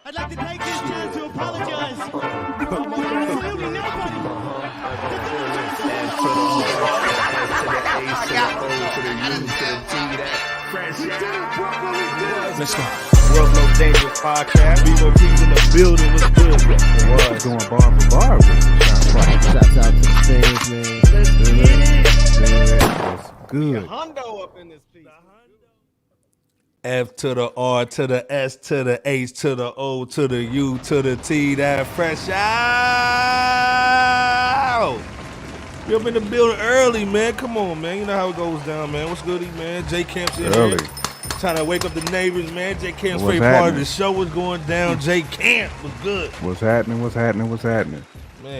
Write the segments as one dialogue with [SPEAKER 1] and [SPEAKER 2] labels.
[SPEAKER 1] I'd like to take this chance to apologize. Absolutely nobody.
[SPEAKER 2] Let's go. World No Dangerous Podcast. Vivo Kings in the building. What's good?
[SPEAKER 3] Was going bar for bar.
[SPEAKER 4] Shouts out to the fans, man.
[SPEAKER 1] Let's get it.
[SPEAKER 3] That's good.
[SPEAKER 1] Hondo up in this piece.
[SPEAKER 5] F to the R to the S to the H to the O to the U to the T, that fresh out. You up in the building early, man. Come on, man. You know how it goes down, man. What's good, man? J Camp's in
[SPEAKER 3] Early.
[SPEAKER 5] here. Trying to wake up the neighbors, man. J Camp's
[SPEAKER 3] What's
[SPEAKER 5] favorite part of
[SPEAKER 3] happening?
[SPEAKER 5] the show was going down. J Camp was good.
[SPEAKER 3] What's happening?
[SPEAKER 5] Man,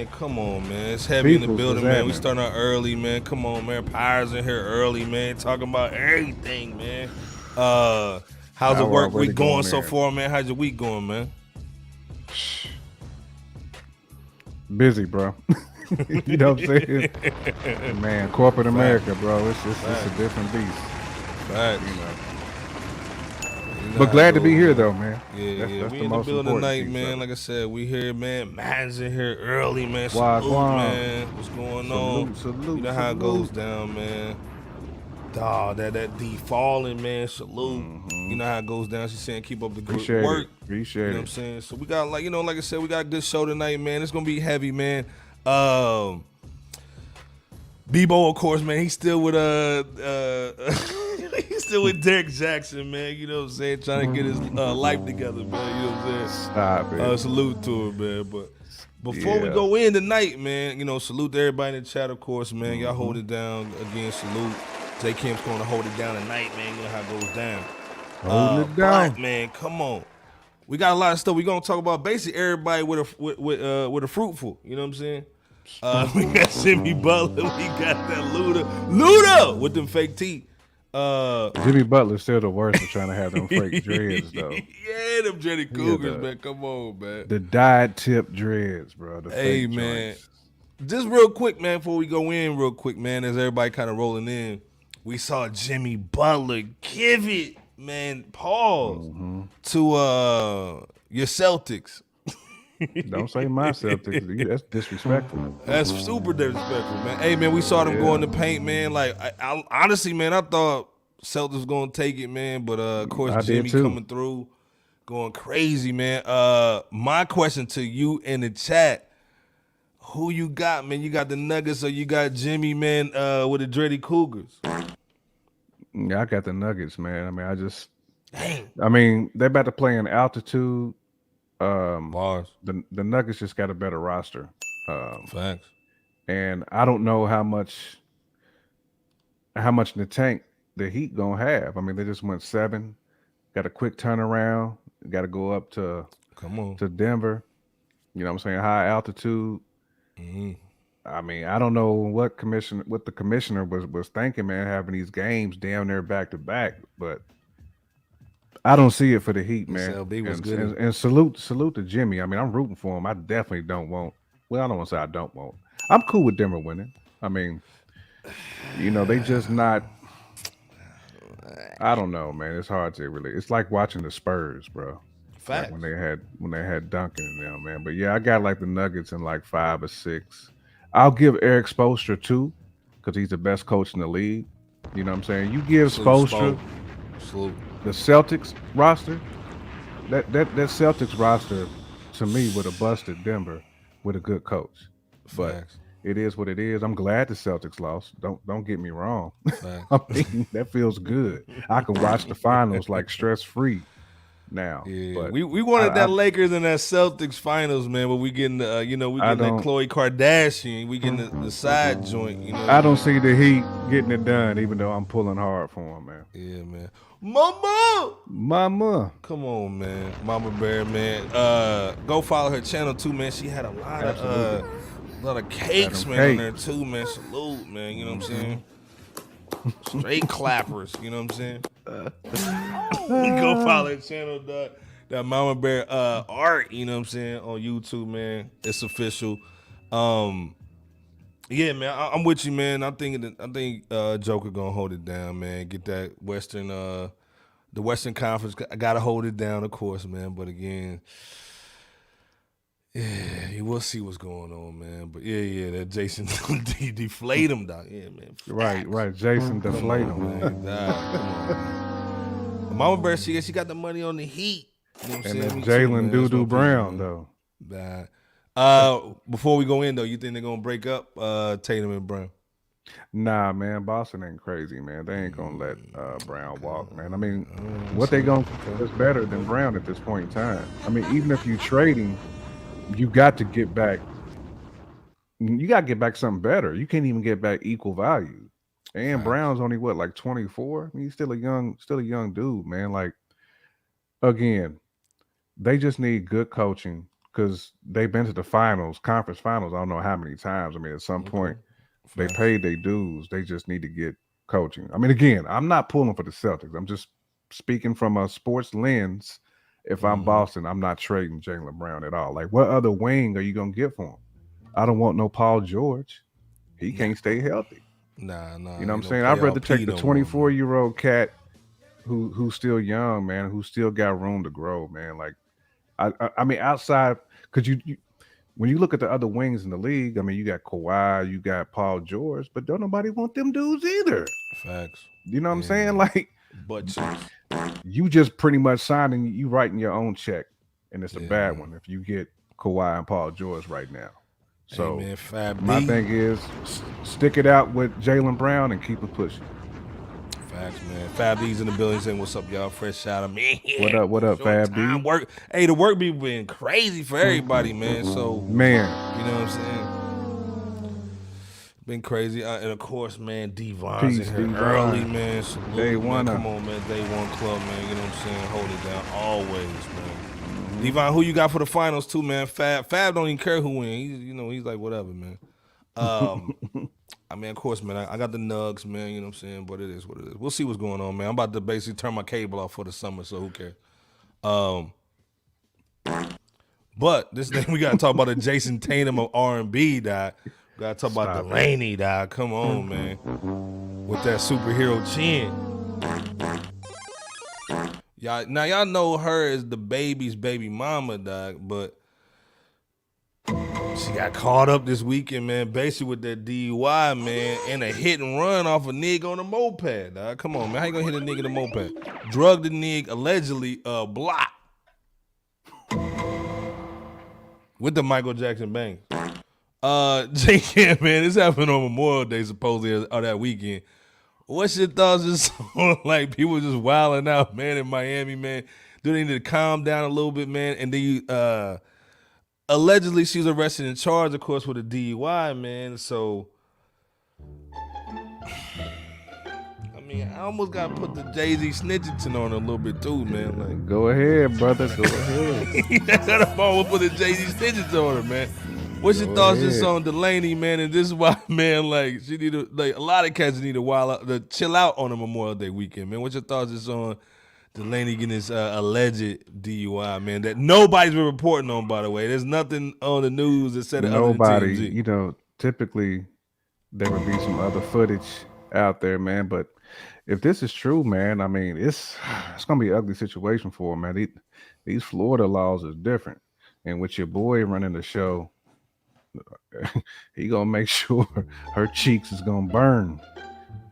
[SPEAKER 5] come on, man. It's heavy in the
[SPEAKER 3] Peoples,
[SPEAKER 5] building,
[SPEAKER 3] what's
[SPEAKER 5] man. We
[SPEAKER 3] happening?
[SPEAKER 5] starting out early, man. Come on, man. Pyre's in here early, man. Talking about everything, man. How's the
[SPEAKER 3] How
[SPEAKER 5] work
[SPEAKER 3] already
[SPEAKER 5] week going
[SPEAKER 3] going
[SPEAKER 5] so
[SPEAKER 3] there?
[SPEAKER 5] far, man? How's your week going, man?
[SPEAKER 3] Busy, bro. You know what I'm saying? Man, corporate America, bro. It's a different beast.
[SPEAKER 5] Right.
[SPEAKER 3] You know.
[SPEAKER 5] You know
[SPEAKER 3] But
[SPEAKER 5] how
[SPEAKER 3] glad
[SPEAKER 5] it
[SPEAKER 3] to be
[SPEAKER 5] goes,
[SPEAKER 3] here,
[SPEAKER 5] man.
[SPEAKER 3] though, man.
[SPEAKER 5] Yeah,
[SPEAKER 3] That's
[SPEAKER 5] we
[SPEAKER 3] the
[SPEAKER 5] in the
[SPEAKER 3] most
[SPEAKER 5] building
[SPEAKER 3] important
[SPEAKER 5] tonight,
[SPEAKER 3] piece
[SPEAKER 5] man.
[SPEAKER 3] of
[SPEAKER 5] Like I said, we here, man. Man's in here early, man.
[SPEAKER 3] Wagwan.
[SPEAKER 5] Salute, man. What's going on?
[SPEAKER 3] Salute,
[SPEAKER 5] You know how it goes down, man. Dawg, that D falling, man. Salute. You know how it goes down. She's saying keep up the good
[SPEAKER 3] Appreciate
[SPEAKER 5] work.
[SPEAKER 3] it. Appreciate
[SPEAKER 5] You know what I'm
[SPEAKER 3] it.
[SPEAKER 5] saying? So we got like I said, we got a good show tonight, man. It's gonna be heavy, man. Bebo, of course, man. He's still with he's still with Derek Jackson, man. You know what I'm saying? Trying to get his life together, man. You know what I'm saying?
[SPEAKER 3] Stop it.
[SPEAKER 5] Salute to him, man. But before we
[SPEAKER 3] Yeah.
[SPEAKER 5] go in tonight, man, you know, salute to everybody in the chat, of course, man. Y'all hold it down again. Salute. J Camp's gonna hold it down tonight, man. You know how it goes down.
[SPEAKER 3] Holding it down.
[SPEAKER 5] But, man, come on. We got a lot of stuff we gonna talk about. Basically, everybody with a fruitful. You know what I'm saying? We got Jimmy Butler. We got that Luda with them fake teeth.
[SPEAKER 3] Jimmy Butler's still the worst for trying to have them fake dreads, though.
[SPEAKER 5] Yeah, them Jenny Cougars,
[SPEAKER 3] the-
[SPEAKER 5] man. Come on, man.
[SPEAKER 3] The dyed tip dreads, bro. The
[SPEAKER 5] Hey,
[SPEAKER 3] fake
[SPEAKER 5] man.
[SPEAKER 3] joints.
[SPEAKER 5] Just real quick, man, before we go in real quick, man, as everybody kind of rolling in, we saw Jimmy Butler give it, man, pause, to your Celtics.
[SPEAKER 3] Don't say my Celtics. That's disrespectful.
[SPEAKER 5] That's super disrespectful, man. Hey, man, we saw them go in the paint, man. Like, I honestly, man, I thought Celtics was going to take it, man. But, of course,
[SPEAKER 3] I did
[SPEAKER 5] Jimmy
[SPEAKER 3] too.
[SPEAKER 5] coming through, going crazy, man. My question to you in the chat, who you got, man? You got the Nuggets or you got Jimmy, man, with the Dready Cougars?
[SPEAKER 3] Yeah, I got the Nuggets, man. I mean,
[SPEAKER 5] Dang.
[SPEAKER 3] they're about to play in altitude.
[SPEAKER 5] Bars.
[SPEAKER 3] The Nuggets just got a better roster.
[SPEAKER 5] Facts.
[SPEAKER 3] And I don't know how much in the tank the Heat gonna have. I mean, they just went 7, got a quick turnaround, got to go up to Denver. You know what I'm saying? High altitude. I mean, I don't know what the commissioner was thinking, man, having these games down there back to back, but I don't see it for the Heat, man.
[SPEAKER 5] SLB was
[SPEAKER 3] and,
[SPEAKER 5] good.
[SPEAKER 3] And salute to Jimmy. I mean, I'm rooting for him. I definitely don't want. Well, I don't want to say I don't want. I'm cool with Denver winning. I mean, you know, they just not. I don't know, man. It's hard to really. It's like watching the Spurs, bro.
[SPEAKER 5] Facts.
[SPEAKER 3] Like when they had Duncan in them, man. But yeah, I got like the Nuggets in like 5 or 6. I'll give Eric Spoelstra 2 because he's the best coach in the league. You know what I'm saying? You give Spoelstra the Celtics roster. That Celtics roster to me would have busted Denver with a good coach. But
[SPEAKER 5] Facts.
[SPEAKER 3] it is what it is. I'm glad the Celtics lost. Don't get me wrong.
[SPEAKER 5] Facts.
[SPEAKER 3] I mean, that feels good. I can watch the finals like stress free now.
[SPEAKER 5] Yeah,
[SPEAKER 3] but
[SPEAKER 5] we wanted that
[SPEAKER 3] I-
[SPEAKER 5] Lakers and that Celtics finals, man. But we getting we
[SPEAKER 3] I
[SPEAKER 5] getting that
[SPEAKER 3] don't-
[SPEAKER 5] Khloe Kardashian. We getting the side joint, you know.
[SPEAKER 3] I don't see the Heat getting it done, even though I'm pulling hard for them, man.
[SPEAKER 5] Yeah, man. Mama,
[SPEAKER 3] Come
[SPEAKER 5] on, man. Mama Bear, man. Go follow her channel too, man. She had a lot of cakes,
[SPEAKER 3] Had them
[SPEAKER 5] man, on there
[SPEAKER 3] cakes.
[SPEAKER 5] too, man. Salute, man. You know what I'm saying? Straight clappers. You know what I'm saying? Go follow her channel, dog. That Mama Bear art. You know what I'm saying, on YouTube, man. It's official. Yeah, man, I'm with you, man. I think Joker gonna hold it down, man. Get that Western The Western Conference got to hold it down, of course, man. But again, yeah, we'll see what's going on, man. But yeah, that Jason deflate him, dog. Yeah, man.
[SPEAKER 3] Right. Jason deflate him,
[SPEAKER 5] man. Come on, man. Mama Bear, she got the money on the Heat. You know what I'm
[SPEAKER 3] and
[SPEAKER 5] saying?
[SPEAKER 3] then Jalen Doo Brown,
[SPEAKER 5] man.
[SPEAKER 3] though.
[SPEAKER 5] Before we go in, though, you think they're going to break up Tatum and Brown?
[SPEAKER 3] Nah, man, Boston ain't crazy, man. They ain't gonna let Brown walk, man. I mean, what they gonna do is better than Brown at this point in time. I mean, even if you trade him, you got to get back. You got to get back something better. You can't even get back equal value. And Brown's only what, like 24? I mean, he's still a young dude, man. Like, again, they just need good coaching because they've been to the finals, conference finals. I don't know how many times. I mean, at some point. They paid their dues. They just need to get coaching. I mean, again, I'm not pulling for the Celtics. I'm just speaking from a sports lens. If I'm Boston, I'm not trading Jaylen Brown at all. Like, what other wing are you going to get for him? I don't want no Paul George. He can't stay healthy.
[SPEAKER 5] Nah.
[SPEAKER 3] You know what I'm saying? I'd rather take the 24-year-old cat who's still young, man, who still got room to grow, man. Like, I mean, outside, because you when you look at the other wings in the league, I mean, you got Kawhi, you got Paul George, but don't nobody want them dudes either.
[SPEAKER 5] Facts.
[SPEAKER 3] You know what I'm saying? Like,
[SPEAKER 5] but
[SPEAKER 3] you just pretty much signing, you writing your own check, and it's a bad one if you get Kawhi and Paul George right now. So
[SPEAKER 5] hey man,
[SPEAKER 3] my thing is stick it out with Jaylen Brown and keep it pushing.
[SPEAKER 5] Facts, man. Fab D's in the building saying, what's up, y'all? Fresh shout out, man.
[SPEAKER 3] What up, Fab D?
[SPEAKER 5] Hey, the work be been crazy for everybody, man. So,
[SPEAKER 3] man,
[SPEAKER 5] you know what I'm saying? Been crazy. And of course, man, Devon's in here early, man. Salute,
[SPEAKER 3] Day one.
[SPEAKER 5] Come on, man. Day one club, man. You know what I'm saying? Hold it down always, man. Devon, who you got for the finals too, man? Fab don't even care who wins. He's like, whatever, man. I mean, of course, man, I got the Nugs, man, you know what I'm saying? But it is what it is. We'll see what's going on, man. I'm about to basically turn my cable off for the summer, so who cares? But this thing, we got to talk about the Jason Tatum of R&B, dog. We got to talk about DaniLeigh, dog. Come on, man. With that superhero chin. Y'all know her as the baby's baby mama, dog, but she got caught up this weekend, man, basically with that DUI, man, and a hit and run off a nigga on a moped, dog. Come on, man. How you gonna hit a nigga on a moped? Drugged the nigga, allegedly, block. With the Michael Jackson bang. JK, man, this happened on Memorial Day, supposedly, or that weekend. What's your thoughts just on, like, people just wilding out, man, in Miami, man? Do they need to calm down a little bit, man? And then you, allegedly, she was arrested and charged, of course, with a DUI, man. So, I mean, I almost got to put the Jay-Z snitching on her a little bit, too, man. Like,
[SPEAKER 3] go ahead, brother. Go ahead.
[SPEAKER 5] That's all put the Jay-Z snitching on her, man. What's your thoughts just on DaniLeigh, man? And this is why, man, like, she need to, like, a lot of cats need to chill out on a Memorial Day weekend, man. What's your thoughts just on DaniLeigh getting this alleged DUI, man, that nobody's been reporting on, by the way? There's nothing on the news that said it.
[SPEAKER 3] Nobody, you know, typically there would be some other footage out there, man. But if this is true, man, I mean, it's gonna be an ugly situation for him, man. These Florida laws is different, and with your boy running the show, he gonna make sure her cheeks is gonna burn.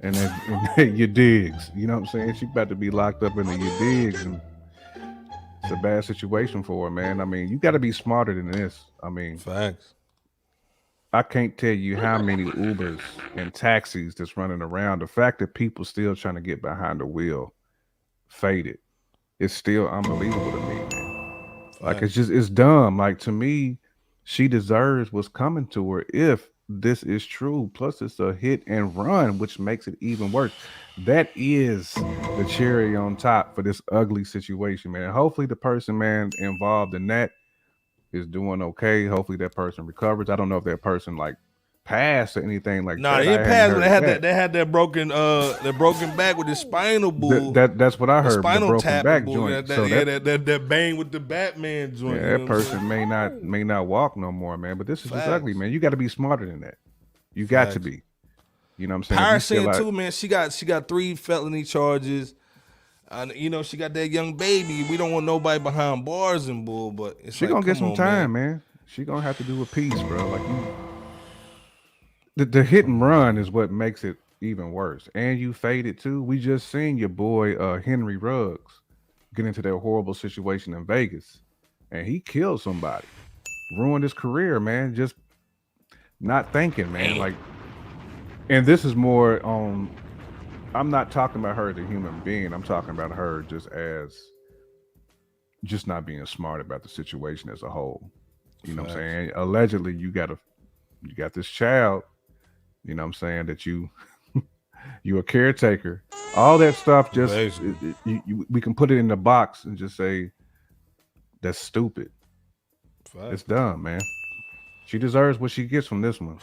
[SPEAKER 3] And then your digs, you know what I'm saying? She about to be locked up in your digs, and it's a bad situation for her, man. I mean, you got to be smarter than this. I mean,
[SPEAKER 5] facts.
[SPEAKER 3] I can't tell you how many Ubers and taxis that's running around. The fact that people still trying to get behind the wheel, faded, it's still unbelievable to me, man. Like, it's dumb. Like, to me, she deserves what's coming to her if this is true. Plus, it's a hit and run, which makes it even worse. That is the cherry on top for this ugly situation, man. Hopefully, the person, man, involved in that is doing okay. Hopefully, that person recovers. I don't know if that person like passed or anything like that.
[SPEAKER 5] No, they didn't pass, but they had that broken back with the spinal bull.
[SPEAKER 3] That's what I heard.
[SPEAKER 5] The spinal
[SPEAKER 3] broken
[SPEAKER 5] tap
[SPEAKER 3] back
[SPEAKER 5] bull.
[SPEAKER 3] joint.
[SPEAKER 5] That bang with the Batman joint.
[SPEAKER 3] Yeah, that person may not walk no more, man. But this is just ugly, man. You got to be smarter than that. You got to be. You know what I'm saying?
[SPEAKER 5] Paris saying too, man. She got 3 felony charges. You know, she got that young baby. We don't want nobody behind bars and bull, but it's
[SPEAKER 3] She
[SPEAKER 5] like,
[SPEAKER 3] gonna get
[SPEAKER 5] come
[SPEAKER 3] some
[SPEAKER 5] on,
[SPEAKER 3] time, man. She gonna have to do a piece, bro. Like the hit and run is what makes it even worse. And you faded too. We just seen your boy Henry Ruggs get into that horrible situation in Vegas, and he killed somebody, ruined his career, man. Just not thinking, man. Like, and this is more on. I'm not talking about her as a human being. I'm talking about her just not being smart about the situation as a whole. You know what I'm saying? Allegedly, you got this child. You know what I'm saying, that you a caretaker. All that stuff, just we can put it in the box and just say that's stupid. It's dumb, man. She deserves what she gets from this one.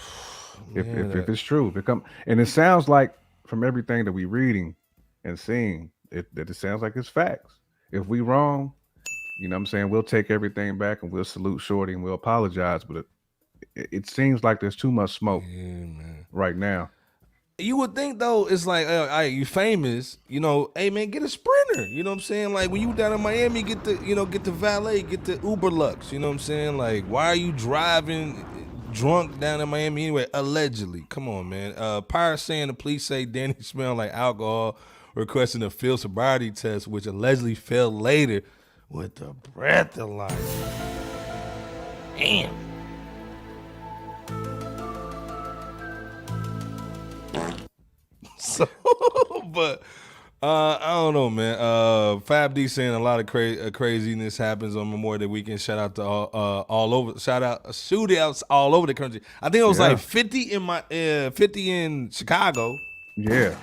[SPEAKER 3] If it's true, and it sounds like from everything that we reading and seeing, that it sounds like it's facts. If we wrong, you know what I'm saying, we'll take everything back and we'll salute Shorty and we'll apologize. But it seems like there's too much smoke right now.
[SPEAKER 5] You would think though, it's like, you famous, you know, hey man, get a Sprinter. You know what I'm saying? Like when you down in Miami, get the valet, get the Uber Lux. You know what I'm saying? Like, why are you driving drunk down in Miami anyway? Allegedly. Come on, man. Pirate saying the police say Danny smelled like alcohol, requesting a field sobriety test, which allegedly failed later with the breathalyzer. Damn. So, but I don't know, man. Fab D saying a lot of craziness happens on Memorial Day weekend. Shout out to all over. Shootouts all over the country. I think it was like 50 in Chicago.
[SPEAKER 3] Yeah.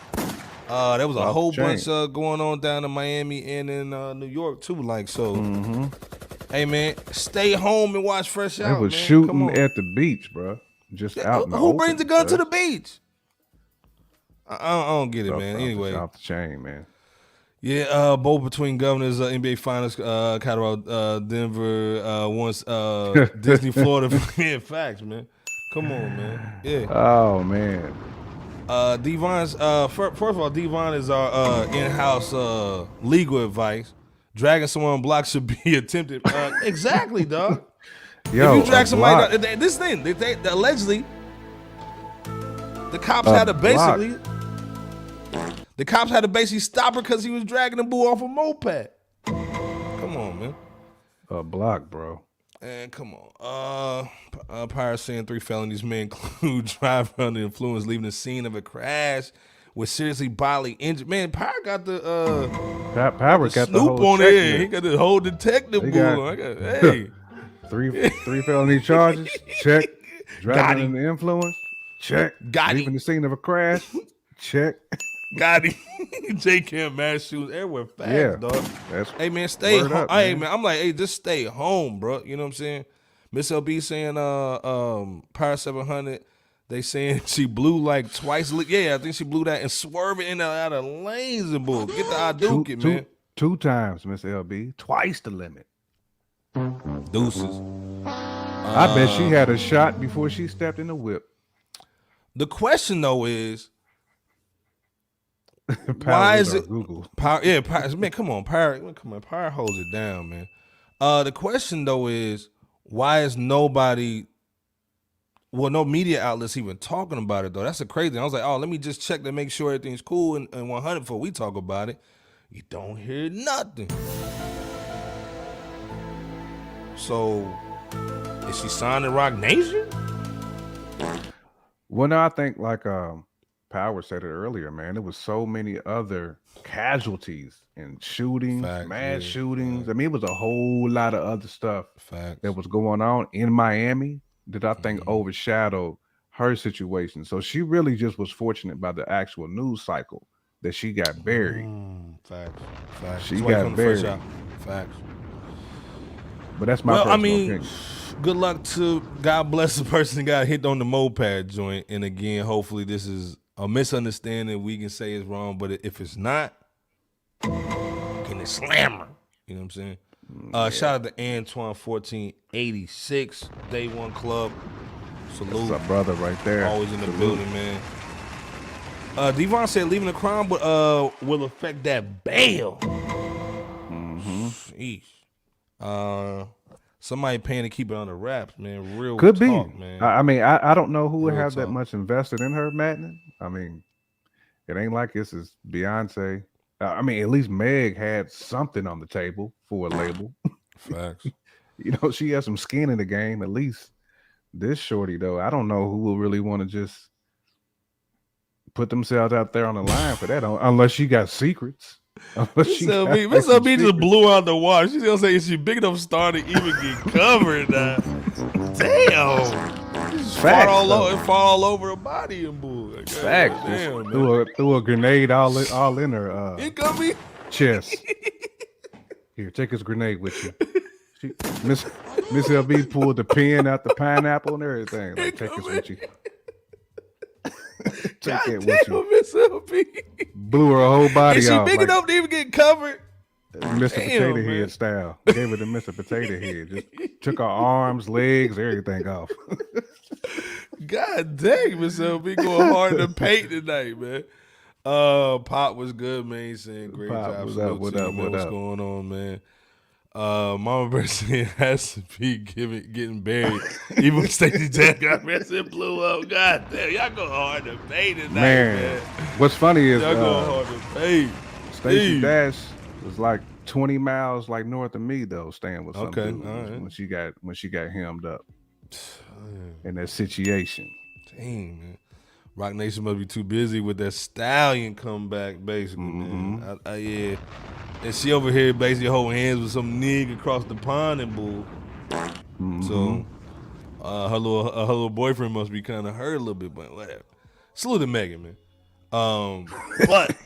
[SPEAKER 5] There was a whole bunch going on down in Miami and in New York too. Like, so, hey man, stay home and watch Fresh Out.
[SPEAKER 3] It was
[SPEAKER 5] man.
[SPEAKER 3] shooting at the beach, bro. Just out in the
[SPEAKER 5] Who
[SPEAKER 3] open,
[SPEAKER 5] brings a gun
[SPEAKER 3] bro.
[SPEAKER 5] to the beach? I don't get it, man. Anyway,
[SPEAKER 3] off the chain, man.
[SPEAKER 5] Yeah, both between governors, NBA Finals, Colorado, Denver, once Disney, Florida. Yeah, facts, man. Come on, man. Yeah.
[SPEAKER 3] Oh man.
[SPEAKER 5] Devon's first of all, Devon is our in-house legal advice. Dragging someone on block should be attempted. Exactly, dog.
[SPEAKER 3] Yo,
[SPEAKER 5] if you drag somebody, this thing, they allegedly, the cops had to basically. The cops had to basically stop her because he was dragging the bull off a moped. Come on, man.
[SPEAKER 3] A block, bro.
[SPEAKER 5] And come on. Pirates saying 3 felonies may include driving under influence, leaving the scene of a crash with seriously bodily injury. Man, Pirate got the
[SPEAKER 3] Power got
[SPEAKER 5] Snoop
[SPEAKER 3] the whole
[SPEAKER 5] on
[SPEAKER 3] checklist.
[SPEAKER 5] there. He got the whole detective bull. Hey.
[SPEAKER 3] three felony charges. Check. Driving under influence. Check.
[SPEAKER 5] Got
[SPEAKER 3] Leaving
[SPEAKER 5] him.
[SPEAKER 3] the scene of a crash. Check.
[SPEAKER 5] Got him. J-Cam mass shoes everywhere fast, dog. Hey man, stay home.
[SPEAKER 3] Up,
[SPEAKER 5] hey
[SPEAKER 3] man.
[SPEAKER 5] man, I'm like, hey, just stay home, bro. You know what I'm saying? Miss LB saying Power 700. They saying she blew like twice. Yeah, I think she blew that and swerving in and out of lanes and bull. Get the Hadouken, man.
[SPEAKER 3] Two times, Miss LB. Twice the limit.
[SPEAKER 5] Deuces.
[SPEAKER 3] I bet she had a shot before she stepped in the whip.
[SPEAKER 5] The question though is, why is it
[SPEAKER 3] Google?
[SPEAKER 5] Power, man, come on, Power holds it down, man. The question though is, why is no media outlets even talking about it though? That's the crazy thing. I was like, oh, let me just check to make sure everything's cool and 100 before we talk about it. You don't hear nothing. So, is she signed to Rock Nation?
[SPEAKER 3] Well, no, I think like Power said it earlier, man. There was so many other casualties and shootings, mass shootings. I mean, it was a whole lot of other stuff that was going on in Miami that I think overshadowed her situation. So she really just was fortunate by the actual news cycle that she got buried.
[SPEAKER 5] Facts.
[SPEAKER 3] She got buried.
[SPEAKER 5] Facts.
[SPEAKER 3] But that's my personal opinion.
[SPEAKER 5] Good luck to God bless the person that got hit on the moped joint. And again, hopefully this is a misunderstanding. We can say it's wrong, but if it's not, can it slam her? You know what I'm saying? Shout out to Antoine 1486, Day One Club. Salute.
[SPEAKER 3] That's our brother right there.
[SPEAKER 5] Always in the building, man. Devon said leaving the crime will affect that bail. Sheesh. Somebody paying to keep it on the wraps, man. Real
[SPEAKER 3] Could
[SPEAKER 5] talk,
[SPEAKER 3] be.
[SPEAKER 5] man.
[SPEAKER 3] I mean, I don't know who would
[SPEAKER 5] Real
[SPEAKER 3] have that
[SPEAKER 5] talk.
[SPEAKER 3] much invested in her, Madden. I mean, it ain't like this is Beyonce. I mean, at least Meg had something on the table for a label.
[SPEAKER 5] Facts.
[SPEAKER 3] You know, she has some skin in the game. At least this shorty, though, I don't know who will really want to just put themselves out there on the line for that, unless she got secrets.
[SPEAKER 5] Miss LB just blew out the water. She's gonna say, is she big enough star to even get covered now? Damn. Fart all over her body and bull. Like,
[SPEAKER 3] Facts.
[SPEAKER 5] damn,
[SPEAKER 3] Threw a grenade all in her
[SPEAKER 5] it could be
[SPEAKER 3] chest. Here, take this grenade with you. Miss LB pulled the pin out the pineapple and everything. Like, take this with you. Take it with you.
[SPEAKER 5] Miss LB.
[SPEAKER 3] Blew her whole body
[SPEAKER 5] Is
[SPEAKER 3] off.
[SPEAKER 5] she big enough to even get covered?
[SPEAKER 3] Mr. Potato Head style. Gave her the Mr. Potato Head. Just took her arms, legs, everything off.
[SPEAKER 5] God dang, Miss LB going hard in the paint tonight, man. Pop was good, man. He's saying great job.
[SPEAKER 3] What's up? What's
[SPEAKER 5] going on, man? Mama Bear said has to be getting buried. Even Stacey Dash got messed and blew up. God damn, y'all go hard to paint tonight, man.
[SPEAKER 3] What's funny is
[SPEAKER 5] y'all go hard to paint.
[SPEAKER 3] Stacey Dash was like 20 miles like north of me though, staying with some dudes
[SPEAKER 5] right.
[SPEAKER 3] when she got hemmed up in that situation.
[SPEAKER 5] Dang, man. Rock Nation must be too busy with that Stallion comeback, basically, man. Yeah. And she over here basically holding hands with some nigga across the pond and bull. So her little boyfriend must be kind of hurt a little bit, but whatever. Salute to Megan, man. But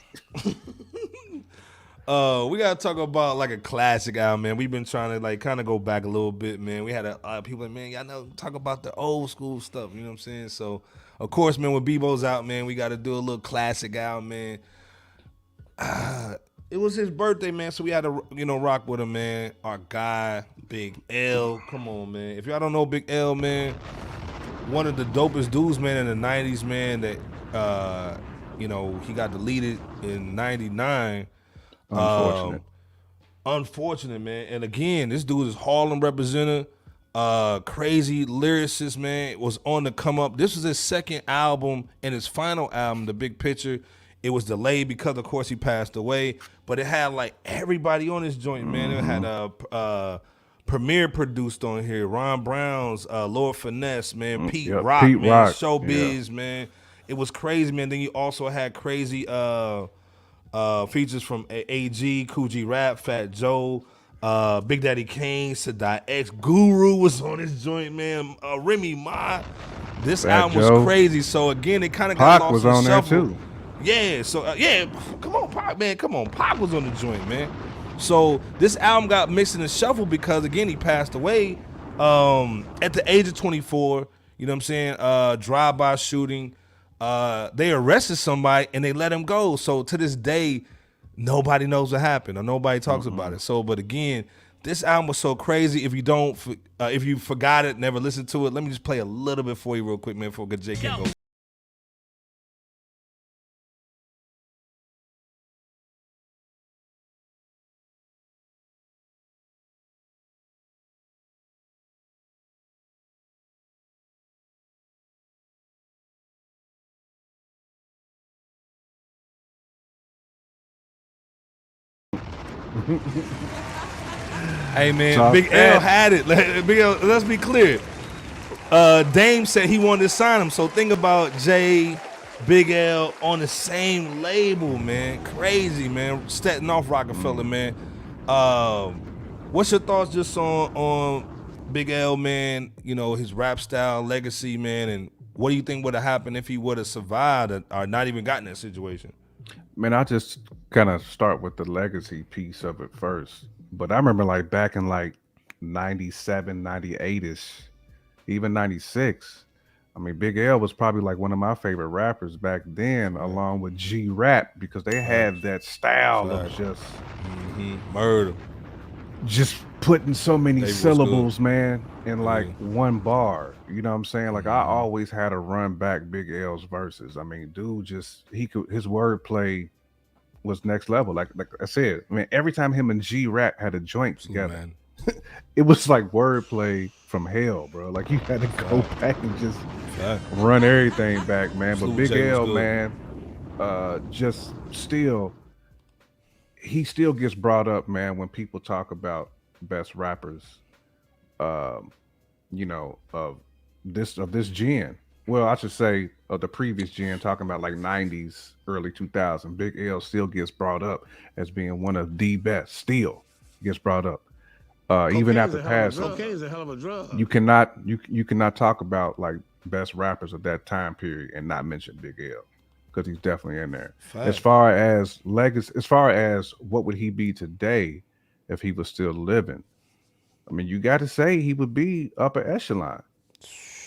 [SPEAKER 5] we gotta talk about like a classic album, man. We've been trying to like kind of go back a little bit, man. We had people like, man, y'all know talk about the old school stuff, you know what I'm saying? So of course, man, when Bebo's out, man, we got to do a little classic album, man. It was his birthday, man, so we had to, rock with him, man. Our guy, Big L. Come on, man. If y'all don't know Big L, man, one of the dopest dudes, man, in the 90s, man, that, he got deleted in 99. Unfortunate, man. And again, this dude is Harlem representative. Crazy lyricist, man, was on the come up. This was his second album and his final album, The Big Picture. It was delayed because, of course, he passed away. But it had like everybody on this joint, man. It had Premier produced on here, Ron Brown's, Lord Finesse, man, Pete Rock, man, Showbiz, man. It was crazy, man. Then you also had crazy features from AG, Coogee Rap, Fat Joe, Big Daddy Kane, Sadai X, Guru was on this joint, man. Remy Ma. This
[SPEAKER 3] Fat
[SPEAKER 5] album
[SPEAKER 3] Joe.
[SPEAKER 5] was crazy. So again, it kind of got
[SPEAKER 3] Pac
[SPEAKER 5] lost
[SPEAKER 3] was on
[SPEAKER 5] in
[SPEAKER 3] there
[SPEAKER 5] shuffle.
[SPEAKER 3] too.
[SPEAKER 5] Yeah, so come on, Pac, man, come on. Pac was on the joint, man. So this album got mixed in the shuffle because again he passed away at the age of 24. You know what I'm saying? Drive-by shooting. They arrested somebody and they let him go. So to this day, nobody knows what happened or nobody talks about it. So, but again, this album was so crazy. If you forgot it, never listened to it, let me just play a little bit for you real quick, man, before Jay can go. Hey man, Big L had it. Big L, let's be clear. Dame said he wanted to sign him. So think about Jay, Big L on the same label, man. Crazy, man. Setting off Rockefeller, man. What's your thoughts just on Big L, man? You know, his rap style, legacy, man, and what do you think would have happened if he would have survived or not even gotten that situation?
[SPEAKER 3] Man, I just kind of start with the legacy piece of it first. But I remember like back in like 97, 98-ish, even 96. I mean, Big L was probably like one of my favorite rappers back then, along with G-Rap, because they had that style of just
[SPEAKER 5] murder.
[SPEAKER 3] Just putting so many
[SPEAKER 5] Dave was
[SPEAKER 3] syllables, man, in like
[SPEAKER 5] Yeah.
[SPEAKER 3] one bar. You know what I'm saying? Like I always had to run back Big L's verses. I mean, dude, just his wordplay was next level. Like I said, I mean, every time him and G Rap had a joint together,
[SPEAKER 5] Man.
[SPEAKER 3] it was like wordplay from hell, bro. Like you had to go back and just
[SPEAKER 5] Fact.
[SPEAKER 3] run everything back, man. But
[SPEAKER 5] Snoop
[SPEAKER 3] Big
[SPEAKER 5] J was
[SPEAKER 3] L,
[SPEAKER 5] good.
[SPEAKER 3] man, just still, he still gets brought up, man, when people talk about best rappers, you know, of this gen. Well, I should say of the previous gen, talking about like 90s, early 2000. Big L still gets brought up as being one of the best. Still gets brought up. Even after passing,
[SPEAKER 1] Cocaine's a hell of a drug.
[SPEAKER 3] you cannot talk about like best rappers of that time period and not mention Big L, because he's definitely in there.
[SPEAKER 5] Fact.
[SPEAKER 3] As far as legacy, as far as what would he be today if he was still living, I mean, you got to say he would be upper echelon.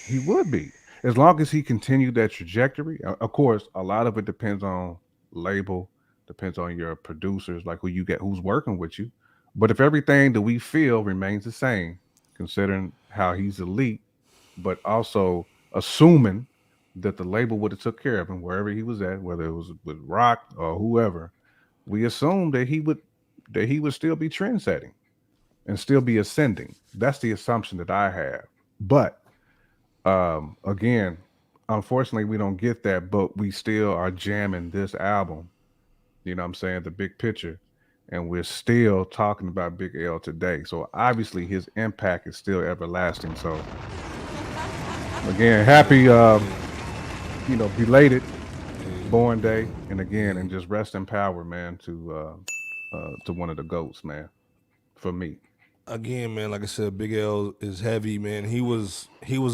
[SPEAKER 3] He would be, as long as he continued that trajectory. Of course, a lot of it depends on label, depends on your producers, like who you get, who's working with you. But if everything that we feel remains the same, considering how he's elite, but also assuming that the label would have took care of him wherever he was at, whether it was with Rock or whoever, we assume that he would still be trend setting and still be ascending. That's the assumption that I have. But again, unfortunately, we don't get that, but we still are jamming this album. You know what I'm saying? The big picture. And we're still talking about Big L today. So obviously his impact is still everlasting. So again, happy belated born day. And again, and just rest in power, man, to one of the GOATs, man, for me.
[SPEAKER 5] Again, man, like I said, Big L is heavy, man. He was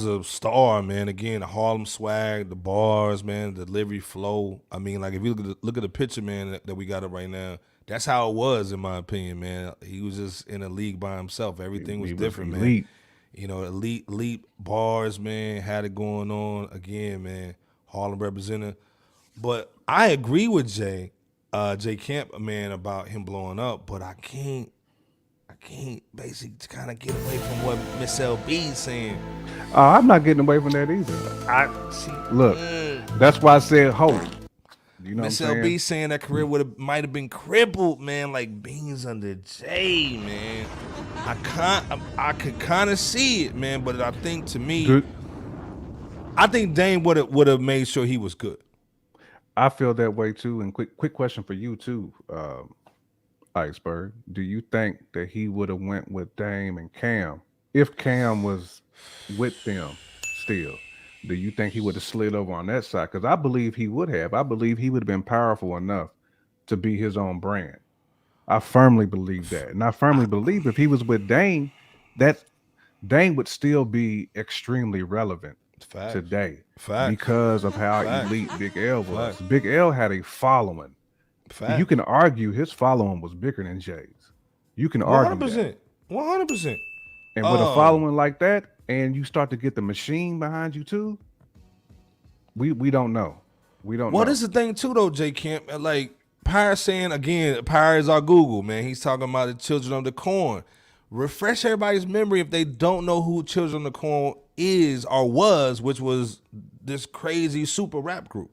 [SPEAKER 5] a star, man. Again, the Harlem swag, the bars, man, the delivery flow. I mean, like if you look at the picture, man, that we got up right now, that's how it was, in my opinion, man. He was just in a league by himself. Everything was different,
[SPEAKER 3] elite.
[SPEAKER 5] man. You know, elite bars, man, had it going on. Again, man, Harlem representative. But I agree with Jay Camp, man, about him blowing up, but I can't basically kind of get away from what Miss LB's saying.
[SPEAKER 3] I'm not getting away from that either. Look, that's why I said hope. You know
[SPEAKER 5] Miss
[SPEAKER 3] what I'm
[SPEAKER 5] LB
[SPEAKER 3] saying?
[SPEAKER 5] saying that career might have been crippled, man, like beans under Jay, man. I could kind of see it, man, but I think to me,
[SPEAKER 3] Good.
[SPEAKER 5] I think Dame would have made sure he was good.
[SPEAKER 3] I feel that way too. And quick question for you too, Iceberg. Do you think that he would have went with Dame and Cam if Cam was with them still? Do you think he would have slid over on that side? Because I believe he would have. I believe he would have been powerful enough to be his own brand. I firmly believe that. And I firmly believe if he was with Dame, that Dame would still be extremely relevant
[SPEAKER 5] Facts.
[SPEAKER 3] today
[SPEAKER 5] Facts.
[SPEAKER 3] because of how
[SPEAKER 5] Facts.
[SPEAKER 3] elite Big L was.
[SPEAKER 5] Facts.
[SPEAKER 3] Big L had a following.
[SPEAKER 5] Fact.
[SPEAKER 3] You can argue his following was bigger than Jay's. You can argue that.
[SPEAKER 5] 100%.
[SPEAKER 3] And with a following like that, and you start to get the machine behind you too, we don't know. We don't know.
[SPEAKER 5] Well, this is the thing too, though, Jay Camp. Like Pyre saying again, Pyre is our Google, man. He's talking about the Children of the Corn. Refresh everybody's memory if they don't know who Children of the Corn is or was, which was this crazy super rap group.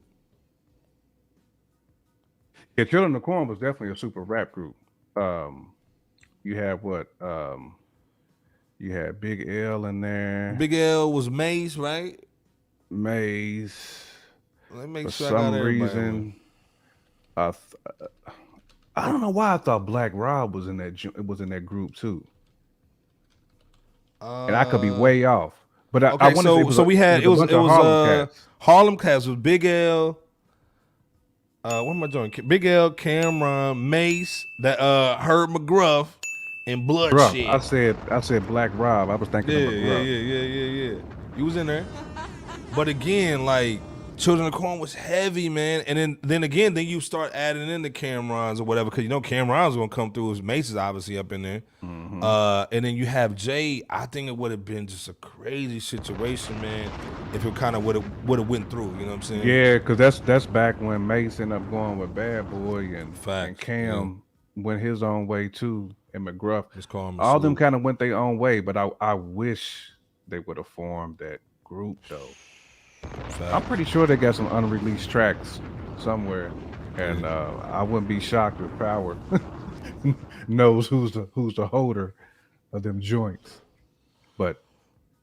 [SPEAKER 3] Yeah, Children of the Corn was definitely a super rap group. You had what? You had Big L in there.
[SPEAKER 5] Big L was Mace, right?
[SPEAKER 3] Maze.
[SPEAKER 5] Let me make
[SPEAKER 3] For
[SPEAKER 5] sure
[SPEAKER 3] some
[SPEAKER 5] I got everybody.
[SPEAKER 3] reason, I don't know why I thought Black Rob was in that group too. And I could be way off. But I
[SPEAKER 5] Okay,
[SPEAKER 3] wonder if it was
[SPEAKER 5] so we had
[SPEAKER 3] a bunch of Harlem cats.
[SPEAKER 5] Harlem Cats was Big L. What am I doing? Big L, Cameron, Mace, that Herb McGruff, and Bloodshed.
[SPEAKER 3] Bruh, I said Black Rob. I was thinking of McGruff.
[SPEAKER 5] Yeah. You was in there. But again, like Children of the Corn was heavy, man. And then again, you start adding in the Camerons or whatever, because you know Camerons gonna come through. As Mace is obviously up in there.
[SPEAKER 3] Mm-hmm.
[SPEAKER 5] And then you have Jay. I think it would have been just a crazy situation, man, if it kind of would have went through. You know what I'm saying?
[SPEAKER 3] Yeah, because that's back when Mace ended up going with Bad Boy and Cam went his own way too, and McGruff.
[SPEAKER 5] Miss Carmen,
[SPEAKER 3] All them
[SPEAKER 5] salute.
[SPEAKER 3] kind of went their own way, but I wish they would have formed that group though. I'm pretty sure they got some unreleased tracks somewhere, and I wouldn't be shocked if Power knows who's the holder of them joints. But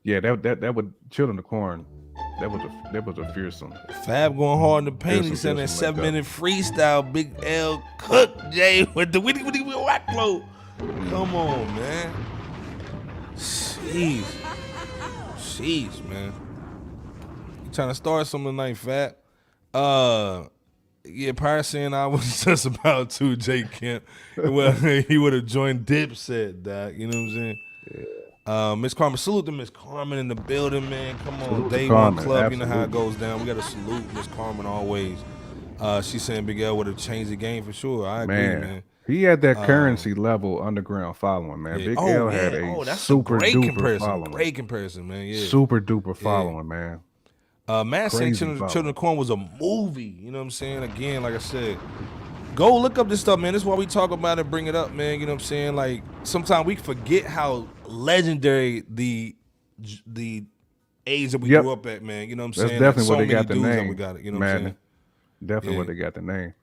[SPEAKER 3] yeah, that would Children of Corn. That was a fearsome.
[SPEAKER 5] Fab going hard in the paint. He said that 7-minute freestyle. Big L Cook Jay with the witty whack flow. Come on, man. Jeez, man. You trying to start something tonight, Fab? Yeah, Pyre saying I was just about to, Jay Kemp. Well, he would have joined Dipset, Doc. You know what I'm saying? Yeah. Miss Carmen, salute to Miss Carmen in the building, man. Come on,
[SPEAKER 3] Salute
[SPEAKER 5] Day
[SPEAKER 3] Carmen,
[SPEAKER 5] One Club.
[SPEAKER 3] absolutely.
[SPEAKER 5] You know how it goes down. We got to salute Miss Carmen always. She's saying Big L would have changed the game for sure. I agree, man.
[SPEAKER 3] He had that currency level underground following, man.
[SPEAKER 5] Yeah.
[SPEAKER 3] Big L had
[SPEAKER 5] that's
[SPEAKER 3] super
[SPEAKER 5] a great
[SPEAKER 3] duper
[SPEAKER 5] comparison.
[SPEAKER 3] following.
[SPEAKER 5] Great comparison, man. Yeah.
[SPEAKER 3] Super duper following, man.
[SPEAKER 5] Matt saying
[SPEAKER 3] Crazy
[SPEAKER 5] Children of Corn was a movie. You know what I'm saying? Again, like I said, go look up this stuff, man. This is why we talk about it, bring it up, man. You know what I'm saying? Like, sometimes we forget how legendary the age that we grew up at, man. You know what I'm saying?
[SPEAKER 3] That's definitely
[SPEAKER 5] so
[SPEAKER 3] where they
[SPEAKER 5] many
[SPEAKER 3] got the
[SPEAKER 5] dudes that
[SPEAKER 3] name.
[SPEAKER 5] we got it. You know what I'm saying?
[SPEAKER 3] Definitely
[SPEAKER 5] Yeah.
[SPEAKER 3] where they got the name.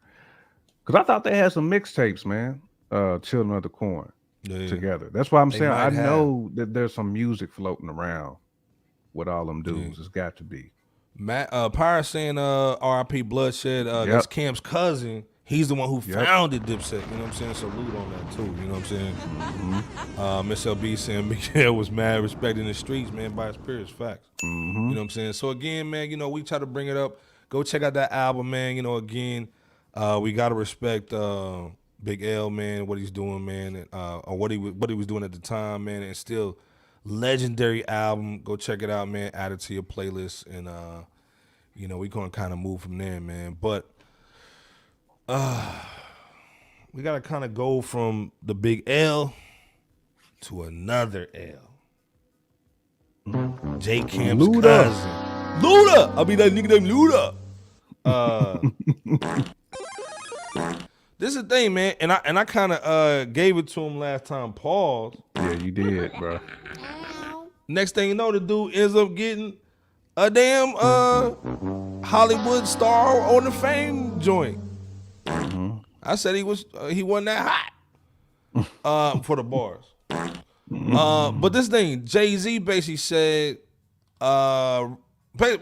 [SPEAKER 3] Because I thought they had some mixtapes, man. Children of the Corn together. That's why I'm saying I know that there's some music floating around with all them dudes. It's got to be.
[SPEAKER 5] Matt Pyre saying R.I.P. Bloodshed. That's Cam's cousin. He's the one who founded Dipset. You know what I'm saying? Salute on that too. You know what I'm saying? Mm-hmm. Miss LB saying Miguel was mad respect in the streets, man, by his peers. Facts.
[SPEAKER 3] Mm-hmm.
[SPEAKER 5] You know what I'm saying? So again, man, you know, we try to bring it up. Go check out that album, man. You know, again, we gotta respect Big L, man, what he's doing, man, and, or what he was doing at the time, man, and still legendary album. Go check it out, man. Add it to your playlist, and you know, we gonna kind of move from there, man. But we gotta kind of go from the Big L to another L. Jay Camp's cousin, Luda. I mean that nigga named Luda. This is the thing, man, and I kind of gave it to him last time. Pause.
[SPEAKER 3] Yeah, you did, bro.
[SPEAKER 5] Next thing you know, the dude ends up getting a damn Hollywood star on the Fame joint.
[SPEAKER 3] Mm-hmm.
[SPEAKER 5] I said he wasn't that hot for the bars. But this thing, Jay-Z basically said, well, put